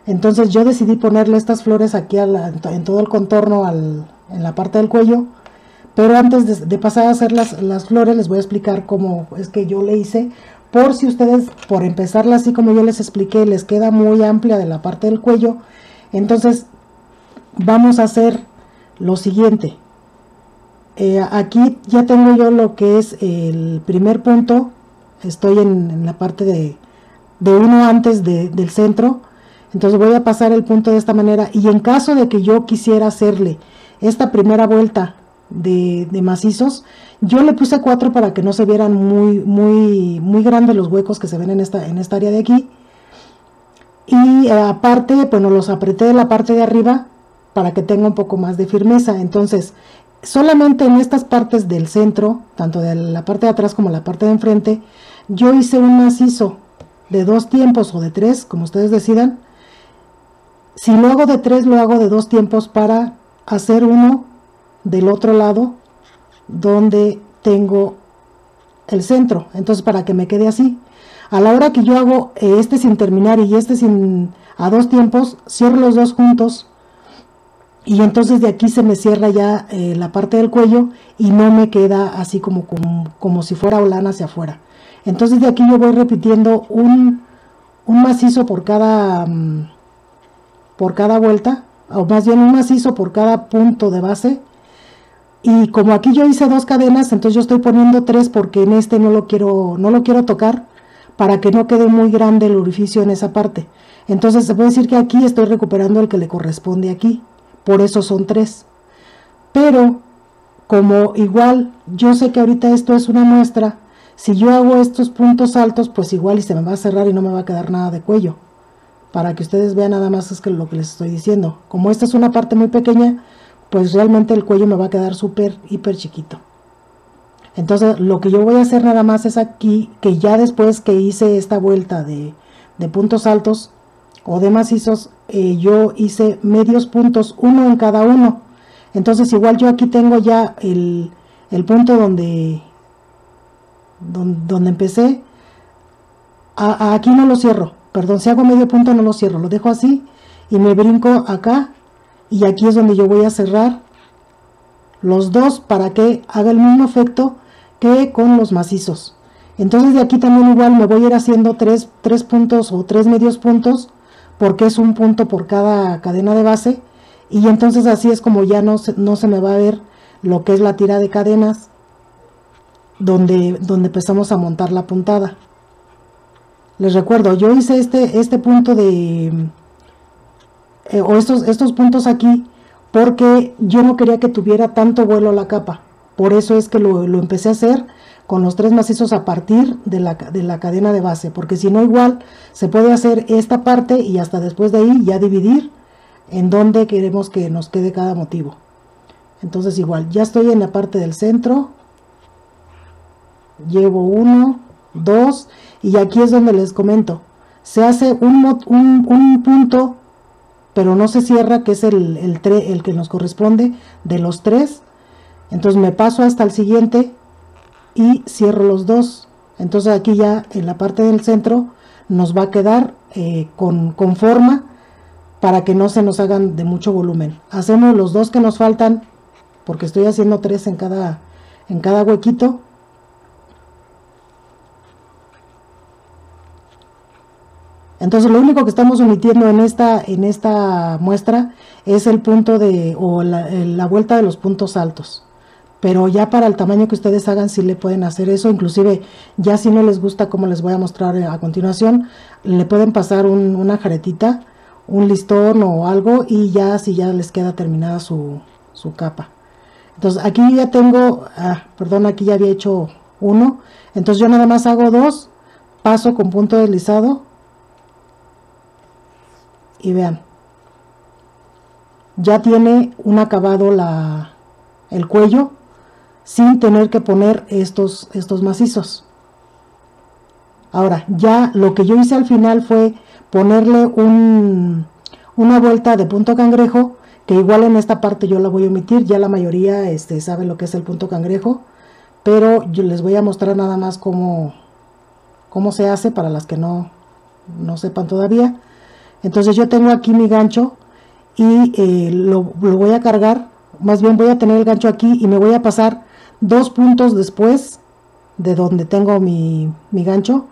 Entonces yo decidí ponerle estas flores aquí en todo el contorno en la parte del cuello. Pero antes de pasar a hacer las flores, les voy a explicar cómo es que yo le hice. Por si ustedes, por empezarla así como yo les expliqué, les queda muy amplia de la parte del cuello. Entonces vamos a hacer lo siguiente. Aquí ya tengo yo lo que es el primer punto. Estoy en la parte de uno antes del centro. Entonces voy a pasar el punto de esta manera. Y en caso de que yo quisiera hacerle esta primera vuelta de macizos, yo le puse 4 para que no se vieran muy grandes los huecos que se ven en esta área de aquí. Y aparte, bueno, los apreté de la parte de arriba para que tenga un poco más de firmeza. Entonces, solamente en estas partes del centro, tanto de la parte de atrás como la parte de enfrente, yo hice un macizo de 2 tiempos o de 3, como ustedes decidan. Si lo hago de 3, lo hago de 2 tiempos para hacer uno del otro lado donde tengo el centro. Entonces, para que me quede así, a la hora que yo hago este sin terminar y este a 2 tiempos, cierro los dos juntos y entonces de aquí se me cierra ya la parte del cuello y no me queda así como si fuera holana hacia afuera. Entonces de aquí yo voy repitiendo un macizo por cada vuelta, o más bien un macizo por cada punto de base. Y como aquí yo hice 2 cadenas, entonces yo estoy poniendo 3 porque en este no lo quiero tocar para que no quede muy grande el orificio en esa parte. Entonces se puede decir que aquí estoy recuperando el que le corresponde aquí, por eso son 3. Pero como igual yo sé que ahorita esto es una muestra, si yo hago estos puntos altos, pues igual y se me va a cerrar y no me va a quedar nada de cuello. Para que ustedes vean nada más es que lo que les estoy diciendo. Como esta es una parte muy pequeña, pues realmente el cuello me va a quedar hiper chiquito. Entonces lo que yo voy a hacer nada más es aquí, que ya después que hice esta vuelta de puntos altos o de macizos, yo hice medios puntos, uno en cada uno. Entonces igual yo aquí tengo ya el punto donde empecé. Aquí no lo cierro, perdón, si hago medio punto no lo cierro, lo dejo así y me brinco acá y aquí es donde yo voy a cerrar los dos para que haga el mismo efecto que con los macizos. Entonces de aquí también igual me voy a ir haciendo 3 puntos o 3 medios puntos porque es un punto por cada cadena de base y entonces así es como ya no se me va a ver lo que es la tira de cadenas donde empezamos a montar la puntada. Les recuerdo, yo hice este punto o estos puntos aquí porque yo no quería que tuviera tanto vuelo la capa. Por eso es que lo empecé a hacer con los 3 macizos a partir de la cadena de base, porque si no igual se puede hacer esta parte y hasta después de ahí ya dividir en donde queremos que nos quede cada motivo. Entonces igual, ya estoy en la parte del centro, llevo 1, 2 y aquí es donde les comento, se hace un punto pero no se cierra, que es el que nos corresponde de los 3. Entonces me paso hasta el siguiente y cierro los 2. Entonces aquí ya en la parte del centro nos va a quedar con forma para que no se nos hagan de mucho volumen. Hacemos los 2 que nos faltan porque estoy haciendo 3 en cada huequito. Entonces lo único que estamos omitiendo en esta muestra es el punto o la vuelta de los puntos altos. Pero ya para el tamaño que ustedes hagan sí le pueden hacer eso. Inclusive ya si no les gusta, como les voy a mostrar a continuación, le pueden pasar una jaretita, un listón o algo y ya si ya les queda terminada su capa. Entonces aquí ya tengo, perdón, aquí ya había hecho 1. Entonces yo nada más hago 2, paso con punto deslizado. Y vean, ya tiene un acabado el cuello sin tener que poner estos macizos. Ahora ya lo que yo hice al final fue ponerle un una vuelta de punto cangrejo, que igual en esta parte yo la voy a omitir, ya la mayoría sabe lo que es el punto cangrejo, pero yo les voy a mostrar nada más cómo se hace para las que no sepan todavía. Entonces yo tengo aquí mi gancho y lo voy a cargar, más bien voy a tener el gancho aquí y me voy a pasar 2 puntos después de donde tengo mi gancho.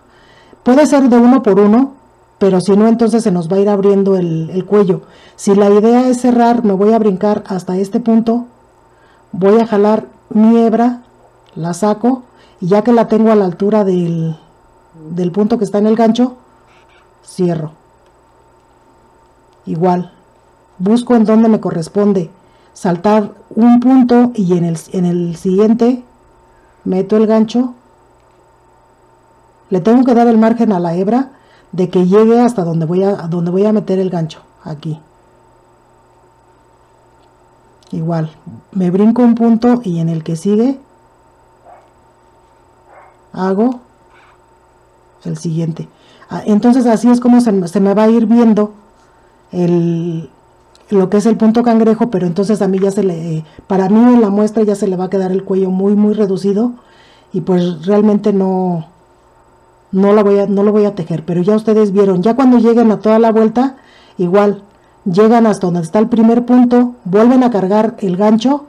Puede ser de uno por uno, pero si no, entonces se nos va a ir abriendo el cuello. Si la idea es cerrar, me voy a brincar hasta este punto, voy a jalar mi hebra, la saco y ya que la tengo a la altura del punto que está en el gancho, cierro. Igual, busco en donde me corresponde saltar un punto y en el siguiente meto el gancho. Le tengo que dar el margen a la hebra de que llegue hasta donde voy a meter el gancho, aquí. Igual, me brinco un punto y en el que sigue hago el siguiente. Entonces así es como se me va a ir viendo lo que es el punto cangrejo, pero entonces a mí ya para mí en la muestra ya se le va a quedar el cuello muy reducido y pues realmente no lo voy a tejer, pero ya ustedes vieron, ya cuando lleguen a toda la vuelta, igual, llegan hasta donde está el primer punto, vuelven a cargar el gancho,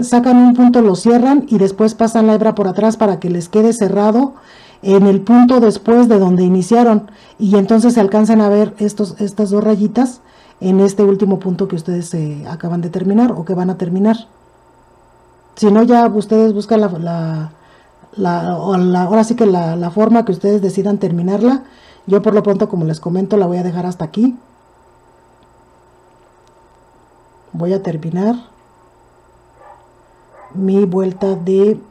sacan un punto, lo cierran y después pasan la hebra por atrás para que les quede cerrado en el punto después de donde iniciaron y entonces se alcanzan a ver estas 2 rayitas en este último punto que ustedes acaban de terminar o que van a terminar. Si no, ya ustedes buscan ahora sí que la forma que ustedes decidan terminarla. Yo por lo pronto, como les comento, la voy a dejar hasta aquí. Voy a terminar mi vuelta de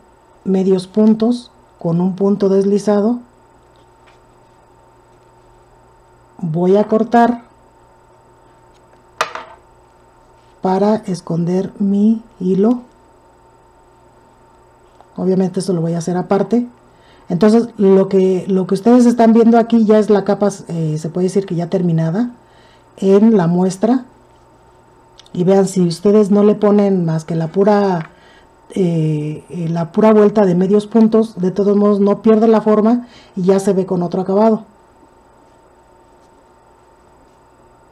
medios puntos con un punto deslizado. Voy a cortar para esconder mi hilo. Obviamente eso lo voy a hacer aparte. Entonces lo que ustedes están viendo aquí ya es la capa, se puede decir que ya terminada en la muestra. Y vean, si ustedes no le ponen más que la pura vuelta de medios puntos, de todos modos no pierde la forma y ya se ve con otro acabado.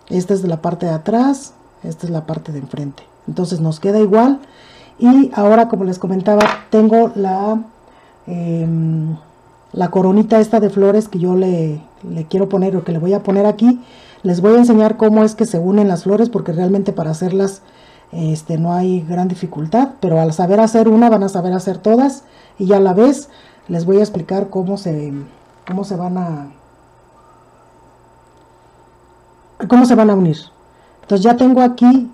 Esta es la parte de atrás, esta es la parte de enfrente, entonces nos queda igual. Y ahora, como les comentaba, tengo la coronita esta de flores que yo le quiero poner, o que le voy a poner aquí. Les voy a enseñar cómo es que se unen las flores, porque realmente para hacerlas no hay gran dificultad, pero al saber hacer una van a saber hacer todas, y ya a la vez les voy a explicar cómo se van a unir. Entonces ya tengo aquí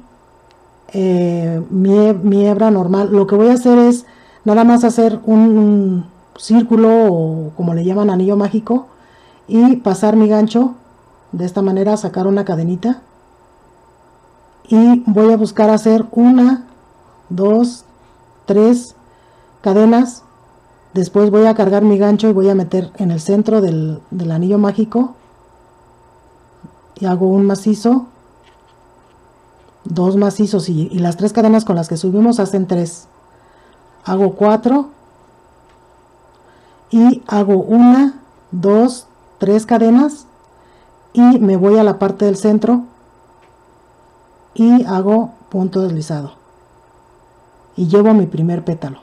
mi hebra normal. Lo que voy a hacer es nada más hacer un círculo, o como le llaman anillo mágico, y pasar mi gancho de esta manera, sacar una cadenita y voy a buscar hacer 1, 2, 3 cadenas. Después voy a cargar mi gancho y voy a meter en el centro del anillo mágico y hago un macizo, 2 macizos y las 3 cadenas con las que subimos hacen 3. Hago 4 y hago 1, 2, 3 cadenas y me voy a la parte del centro y hago punto deslizado y llevo mi primer pétalo.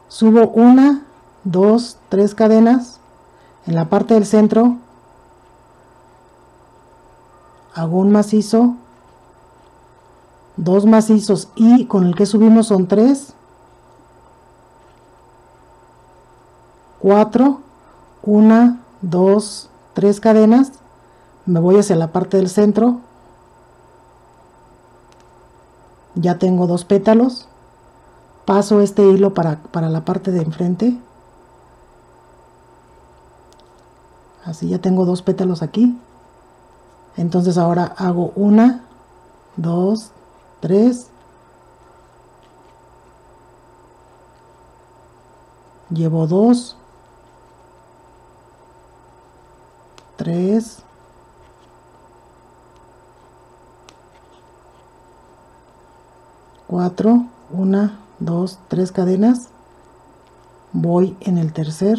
Subo 1, 2, 3 cadenas en la parte del centro, hago un macizo, 2 macizos y con el que subimos son 3, 4, 1, 2, 3 cadenas, me voy hacia la parte del centro, ya tengo 2 pétalos, paso este hilo para la parte de enfrente, así ya tengo 2 pétalos aquí. Entonces ahora hago 1, 2, 3, llevo 2, 3, 4, 1, 2, 3 cadenas, voy en el tercer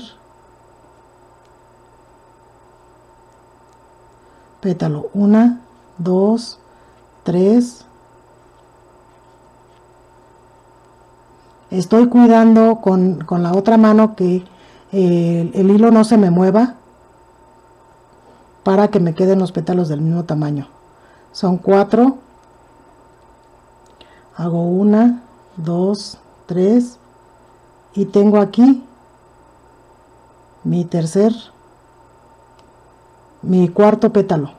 pétalo, 1, 2, 3. Estoy cuidando con la otra mano que el hilo no se me mueva para que me queden los pétalos del mismo tamaño. Son 4, hago 1, 2, 3 y tengo aquí mi cuarto pétalo.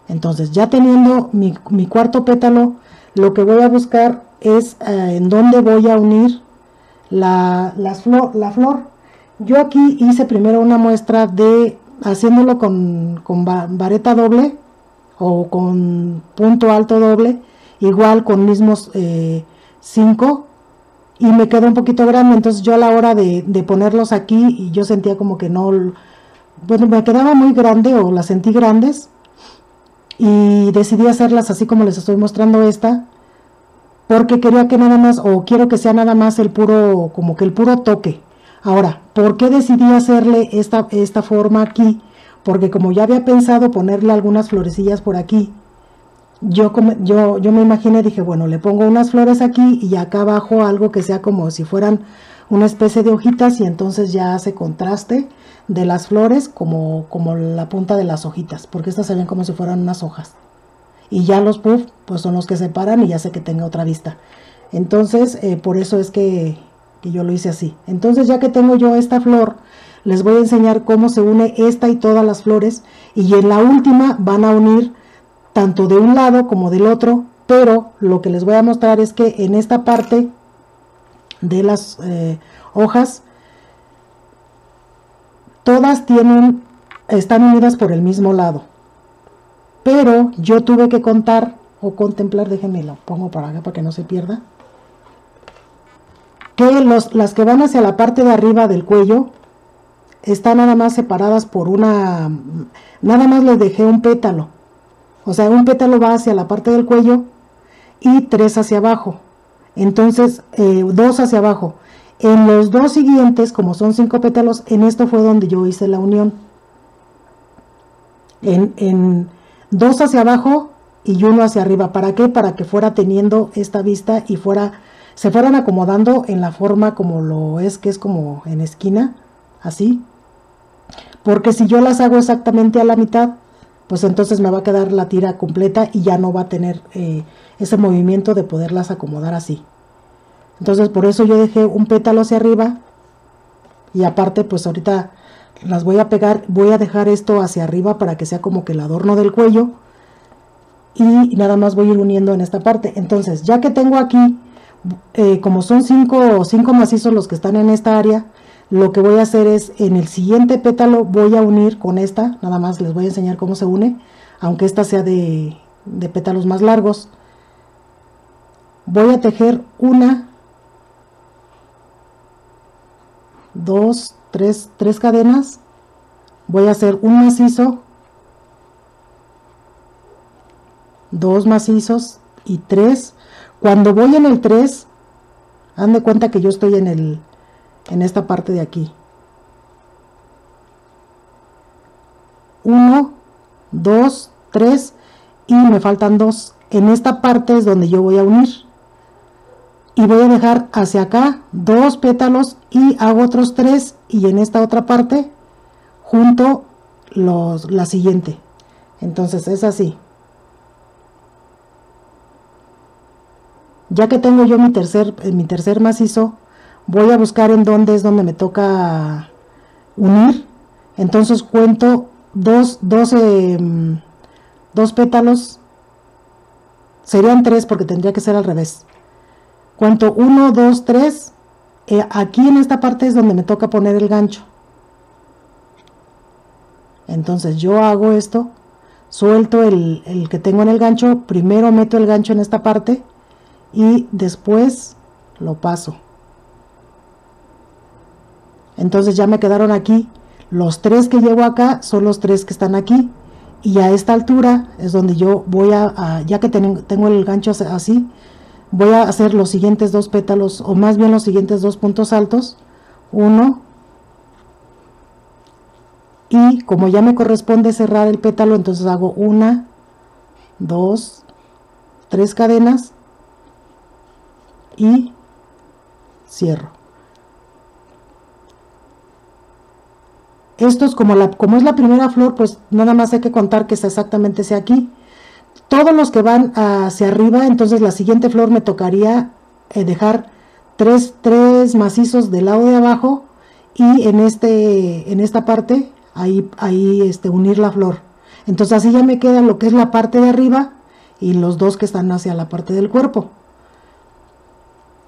Entonces, ya teniendo mi cuarto pétalo, lo que voy a buscar es en dónde voy a unir la flor. Yo aquí hice primero una muestra de haciéndolo con vareta doble o con punto alto doble, igual con mismos 5, y me quedó un poquito grande. Entonces yo a la hora de ponerlos aquí, y yo sentía como que no, bueno, me quedaba muy grande o las sentí grandes, y decidí hacerlas así como les estoy mostrando esta, porque quería que nada más, o quiero que sea nada más el puro, como que el puro toque. Ahora, ¿por qué decidí hacerle esta forma aquí? Porque como ya había pensado ponerle algunas florecillas por aquí, yo me imaginé, dije, bueno, le pongo unas flores aquí y acá abajo algo que sea como si fueran una especie de hojitas, y entonces ya hace contraste de las flores como la punta de las hojitas, porque estas se ven como si fueran unas hojas. Y ya los puff pues son los que separan y ya sé que tenga otra vista. Entonces por eso es que yo lo hice así. Entonces ya que tengo yo esta flor, les voy a enseñar cómo se une esta y todas las flores, y en la última van a unir tanto de un lado como del otro, pero lo que les voy a mostrar es que en esta parte de las hojas todas están unidas por el mismo lado, pero yo tuve que contar o contemplar, déjenme lo pongo para acá para que no se pierda, que las que van hacia la parte de arriba del cuello están nada más separadas por nada más les dejé un pétalo, o sea, un pétalo va hacia la parte del cuello y 3 hacia abajo, entonces 2 hacia abajo. En los dos siguientes, como son 5 pétalos, en esto fue donde yo hice la unión. En 2 hacia abajo y 1 hacia arriba. ¿Para qué? Para que fuera teniendo esta vista y se fueran acomodando en la forma como lo es, que es como en esquina, así. Porque si yo las hago exactamente a la mitad, pues entonces me va a quedar la tira completa y ya no va a tener ese movimiento de poderlas acomodar así. Entonces por eso yo dejé un pétalo hacia arriba, y aparte pues ahorita las voy a pegar, voy a dejar esto hacia arriba para que sea como que el adorno del cuello, y nada más voy a ir uniendo en esta parte. Entonces ya que tengo aquí como son 5 macizos los que están en esta área, lo que voy a hacer es en el siguiente pétalo voy a unir con esta, nada más les voy a enseñar cómo se une, aunque esta sea de pétalos más largos. Voy a tejer 1, 2, 3 cadenas, voy a hacer un macizo, 2 macizos y 3. Cuando voy en el 3, dan de cuenta que yo estoy en esta parte de aquí. 1, 2, 3 y me faltan 2. En esta parte es donde yo voy a unir. Y voy a dejar hacia acá 2 pétalos y hago otros 3, y en esta otra parte junto la siguiente. Entonces es así. Ya que tengo yo mi tercer macizo, voy a buscar en dónde es donde me toca unir. Entonces cuento 2 pétalos, serían 3 porque tendría que ser al revés. Cuento 1, 2, 3. Aquí en esta parte es donde me toca poner el gancho. Entonces yo hago esto, suelto el que tengo en el gancho, primero meto el gancho en esta parte y después lo paso. Entonces ya me quedaron aquí los 3 que llevo acá, son los 3 que están aquí, y a esta altura es donde yo voy ya que tengo el gancho así, voy a hacer los siguientes dos pétalos, o más bien los siguientes dos puntos altos, uno, y como ya me corresponde cerrar el pétalo, entonces hago una, dos, tres cadenas y cierro. Esto es como es la primera flor, pues nada más hay que contar que exactamente sea aquí. Todos los que van hacia arriba, entonces la siguiente flor me tocaría dejar tres macizos del lado de abajo, y en esta parte ahí unir la flor. Entonces así ya me queda lo que es la parte de arriba y los dos que están hacia la parte del cuerpo.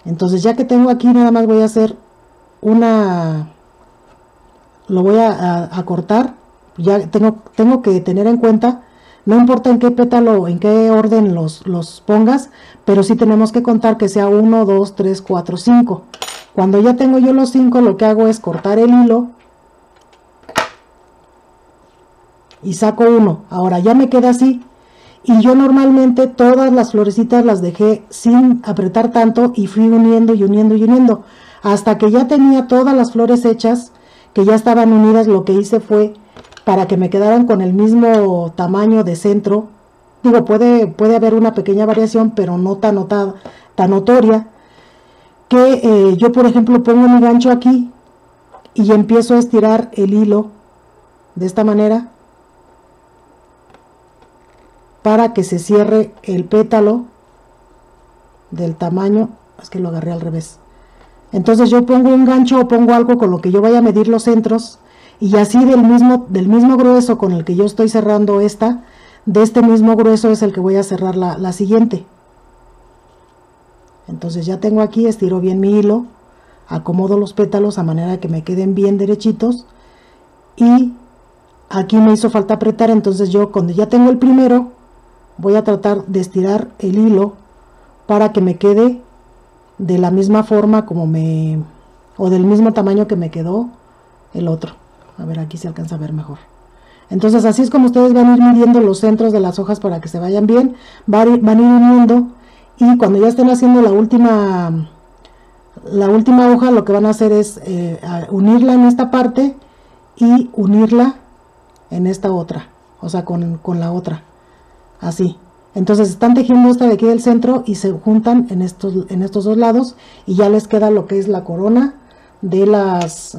Entonces ya que tengo aquí, nada más voy a hacer lo voy a cortar. Ya tengo que tener en cuenta, no importa en qué pétalo, en qué orden los pongas, pero sí tenemos que contar que sea 1, 2, 3, 4, 5. Cuando ya tengo yo los 5, lo que hago es cortar el hilo y saco uno. Ahora ya me queda así, y yo normalmente todas las florecitas las dejé sin apretar tanto y fui uniendo y uniendo y uniendo hasta que ya tenía todas las flores hechas, que ya estaban unidas. Lo que hice fue, para que me quedaran con el mismo tamaño de centro, digo, puede haber una pequeña variación, pero no tan notoria, que yo por ejemplo pongo mi gancho aquí y empiezo a estirar el hilo de esta manera para que se cierre el pétalo del tamaño, es que lo agarré al revés. Entonces yo pongo un gancho o pongo algo con lo que yo vaya a medir los centros, y así del mismo grueso con el que yo estoy cerrando de este mismo grueso es el que voy a cerrar la siguiente. Entonces ya tengo aquí, estiro bien mi hilo, acomodo los pétalos a manera que me queden bien derechitos, y aquí me hizo falta apretar, entonces yo cuando ya tengo el primero voy a tratar de estirar el hilo para que me quede de la misma forma o del mismo tamaño que me quedó el otro. A ver, aquí se alcanza a ver mejor. Entonces así es como ustedes van a ir midiendo los centros de las hojas para que se vayan bien, van a ir uniendo, y cuando ya estén haciendo la última hoja, lo que van a hacer es unirla en esta parte y unirla en esta otra, o sea, con la otra, así. Entonces están tejiendo esta de aquí del centro y se juntan en estos dos lados, y ya les queda lo que es la corona de las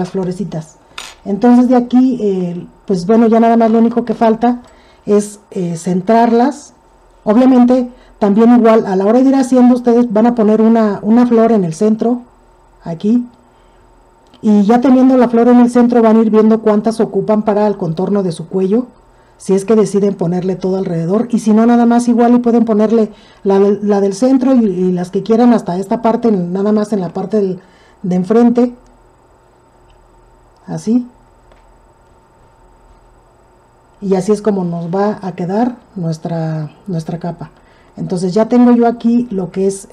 florecitas. Entonces de aquí, pues bueno, ya nada más lo único que falta es centrarlas. Obviamente también igual a la hora de ir haciendo, ustedes van a poner una flor en el centro, aquí, y ya teniendo la flor en el centro van a ir viendo cuántas ocupan para el contorno de su cuello, si es que deciden ponerle todo alrededor, y si no, nada más igual y pueden ponerle la del centro y las que quieran hasta esta parte, nada más en la parte de enfrente, así. Y así es como nos va a quedar nuestra capa. Entonces ya tengo yo aquí lo que es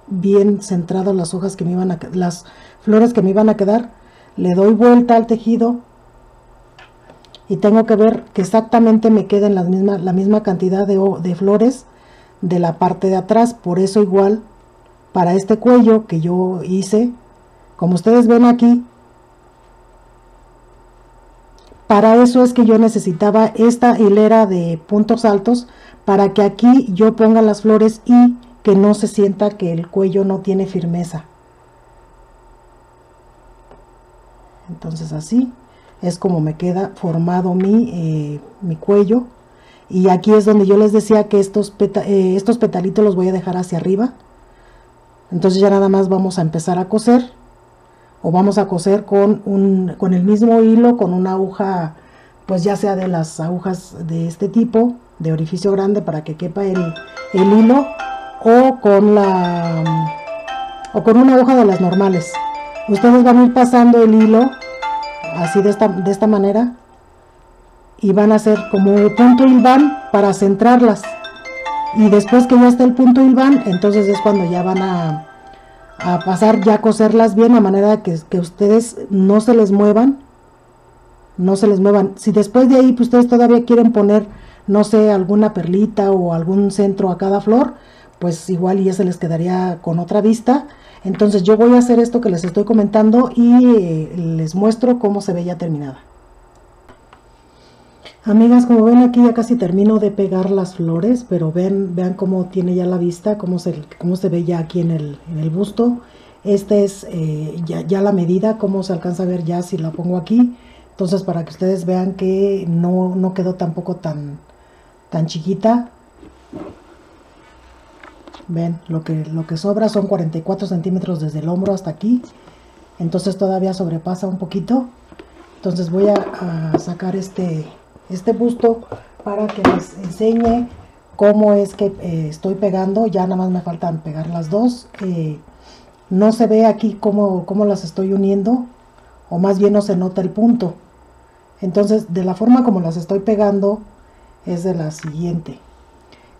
bien centrado las hojas que me iban las flores que me iban a quedar. Le doy vuelta al tejido y tengo que ver que exactamente me queden la misma cantidad de flores de la parte de atrás. Por eso igual para este cuello que yo hice, como ustedes ven aquí, para eso es que yo necesitaba esta hilera de puntos altos, para que aquí yo ponga las flores y que no se sienta que el cuello no tiene firmeza. Entonces así es como me queda formado mi cuello. Y aquí es donde yo les decía que estos petalitos los voy a dejar hacia arriba. Entonces ya nada más vamos a empezar a coser, o vamos a coser con el mismo hilo, con una aguja, pues ya sea de las agujas de este tipo, de orificio grande para que quepa el hilo, o con una aguja de las normales. Ustedes van a ir pasando el hilo así de esta manera, y van a hacer como punto hilván para centrarlas, y después que ya está el punto hilván, entonces es cuando ya van a pasar ya a coserlas bien, a manera que ustedes no se les muevan, no se les muevan. Si después de ahí pues, ustedes todavía quieren poner, no sé, alguna perlita o algún centro a cada flor, pues igual ya se les quedaría con otra vista. Entonces yo voy a hacer esto que les estoy comentando y les muestro cómo se ve ya terminada. Amigas, como ven aquí ya casi termino de pegar las flores, pero vean cómo tiene ya la vista, cómo se ve ya aquí en el busto. Este es ya la medida, cómo se alcanza a ver ya si la pongo aquí. Entonces para que ustedes vean que no quedó tampoco tan chiquita. Ven, lo que sobra son 44 centímetros desde el hombro hasta aquí. Entonces todavía sobrepasa un poquito. Entonces voy a sacar este busto para que les enseñe cómo es que estoy pegando. Ya nada más me faltan pegar las dos. No se ve aquí cómo las estoy uniendo, o más bien no se nota el punto. Entonces de la forma como las estoy pegando es de la siguiente.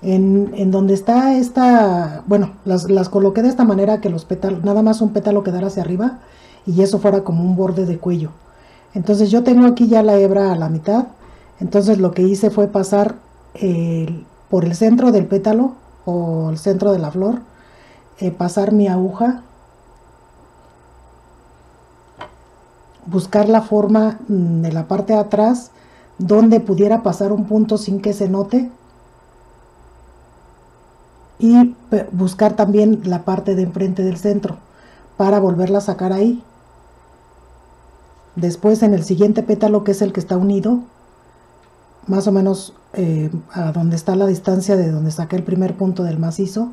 En donde está esta, bueno, las coloqué de esta manera que los pétalos, nada más un pétalo quedara hacia arriba y eso fuera como un borde de cuello. Entonces yo tengo aquí ya la hebra a la mitad. Entonces lo que hice fue pasar por el centro del pétalo o el centro de la flor, pasar mi aguja, buscar la forma de la parte de atrás donde pudiera pasar un punto sin que se note y buscar también la parte de enfrente del centro para volverla a sacar ahí. Después en el siguiente pétalo, que es el que está unido, más o menos a donde está la distancia de donde saqué el primer punto del macizo,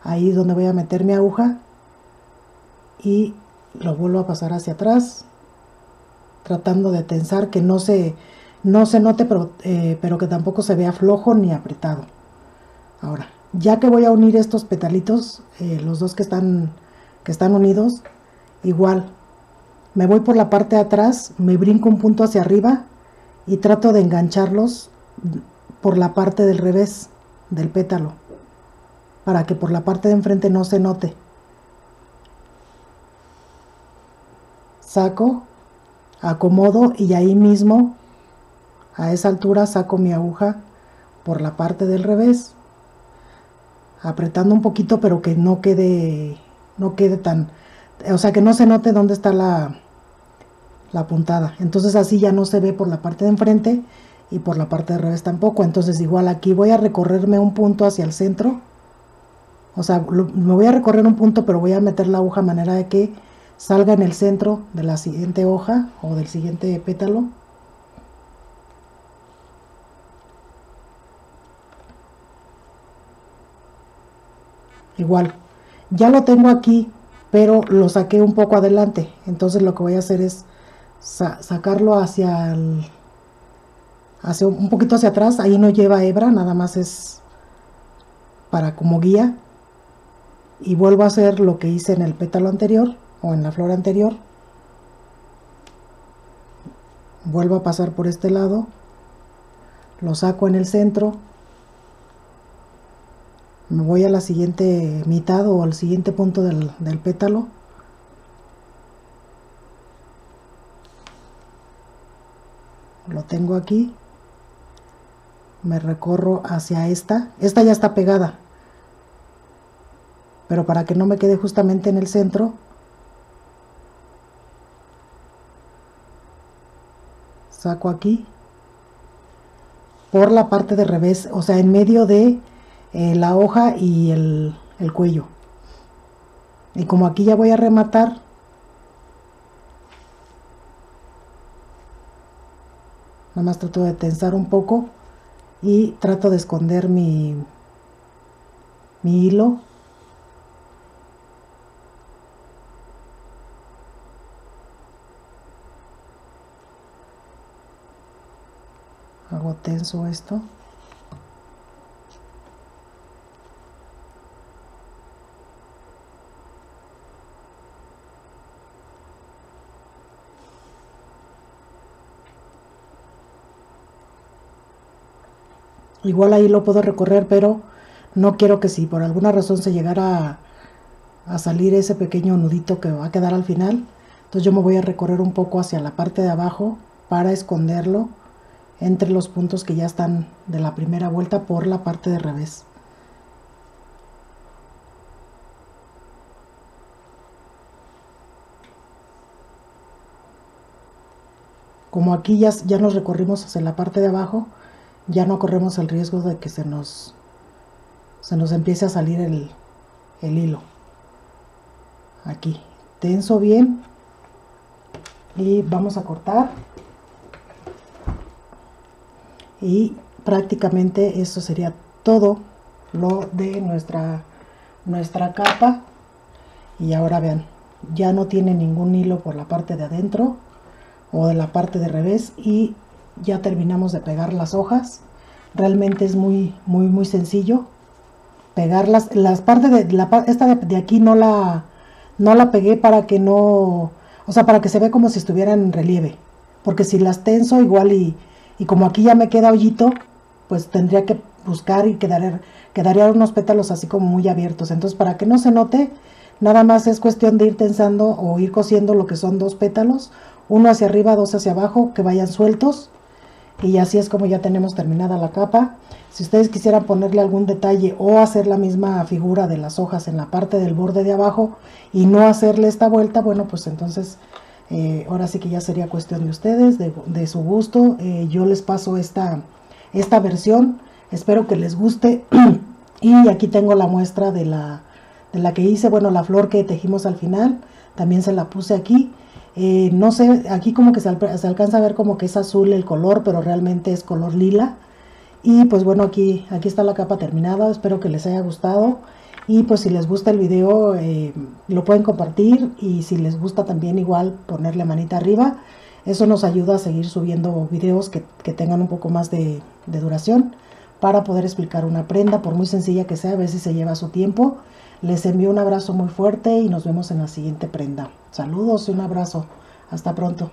ahí es donde voy a meter mi aguja y lo vuelvo a pasar hacia atrás, tratando de tensar que no se note, pero que tampoco se vea flojo ni apretado. Ahora, ya que voy a unir estos petalitos, los dos que están unidos, igual me voy por la parte de atrás, me brinco un punto hacia arriba y trato de engancharlos por la parte del revés del pétalo, para que por la parte de enfrente no se note. Saco, acomodo y ahí mismo, a esa altura, saco mi aguja por la parte del revés, apretando un poquito, pero que no quede tan, o sea, que no se note dónde está la puntada. Entonces así ya no se ve por la parte de enfrente y por la parte de revés tampoco. Entonces igual aquí voy a recorrerme un punto hacia el centro, o sea, me voy a recorrer un punto, pero voy a meter la aguja de manera de que salga en el centro de la siguiente hoja o del siguiente pétalo. Igual, ya lo tengo aquí, pero lo saqué un poco adelante. Entonces lo que voy a hacer es sacarlo hacia un poquito hacia atrás. Ahí no lleva hebra, nada más es para como guía. Y vuelvo a hacer lo que hice en el pétalo anterior o en la flor anterior. Vuelvo a pasar por este lado, lo saco en el centro, me voy a la siguiente mitad o al siguiente punto del pétalo, lo tengo aquí, me recorro hacia esta ya está pegada, pero para que no me quede justamente en el centro, saco aquí por la parte de revés, o sea, en medio de la hoja y el cuello. Y como aquí ya voy a rematar, nada más trato de tensar un poco y trato de esconder mi hilo. Hago tenso esto. Igual ahí lo puedo recorrer, pero no quiero que si por alguna razón se llegara a salir ese pequeño nudito que va a quedar al final, entonces yo me voy a recorrer un poco hacia la parte de abajo para esconderlo entre los puntos que ya están de la primera vuelta por la parte de revés. Como aquí ya nos recorrimos hacia la parte de abajo, ya no corremos el riesgo de que se nos empiece a salir el hilo. Aquí, tenso bien, y vamos a cortar. Y prácticamente eso sería todo lo de nuestra capa. Y ahora vean, ya no tiene ningún hilo por la parte de adentro o de la parte de revés, y ya terminamos de pegar las hojas. Realmente es muy sencillo pegarlas. Las partes de esta de aquí no la pegué para que no, o sea, para que se vea como si estuvieran en relieve, porque si las tenso igual y como aquí ya me queda hoyito, pues tendría que buscar y quedaría unos pétalos así como muy abiertos. Entonces, para que no se note, nada más es cuestión de ir tensando o ir cosiendo lo que son 2 pétalos, uno hacia arriba, 2 hacia abajo, que vayan sueltos. Y así es como ya tenemos terminada la capa. Si ustedes quisieran ponerle algún detalle o hacer la misma figura de las hojas en la parte del borde de abajo y no hacerle esta vuelta, bueno, pues entonces ahora sí que ya sería cuestión de ustedes, de su gusto. Yo les paso esta versión, espero que les guste. Y aquí tengo la muestra de la que hice, bueno, la flor que tejimos al final, también se la puse aquí. No sé, aquí como que se alcanza a ver como que es azul el color, pero realmente es color lila. Y pues bueno, aquí está la capa terminada. Espero que les haya gustado. Y pues si les gusta el video, lo pueden compartir. Y si les gusta también igual ponerle manita arriba. Eso nos ayuda a seguir subiendo videos que tengan un poco más de duración, para poder explicar una prenda, por muy sencilla que sea. A veces se lleva su tiempo. Les envío un abrazo muy fuerte y nos vemos en la siguiente prenda. Saludos y un abrazo. Hasta pronto.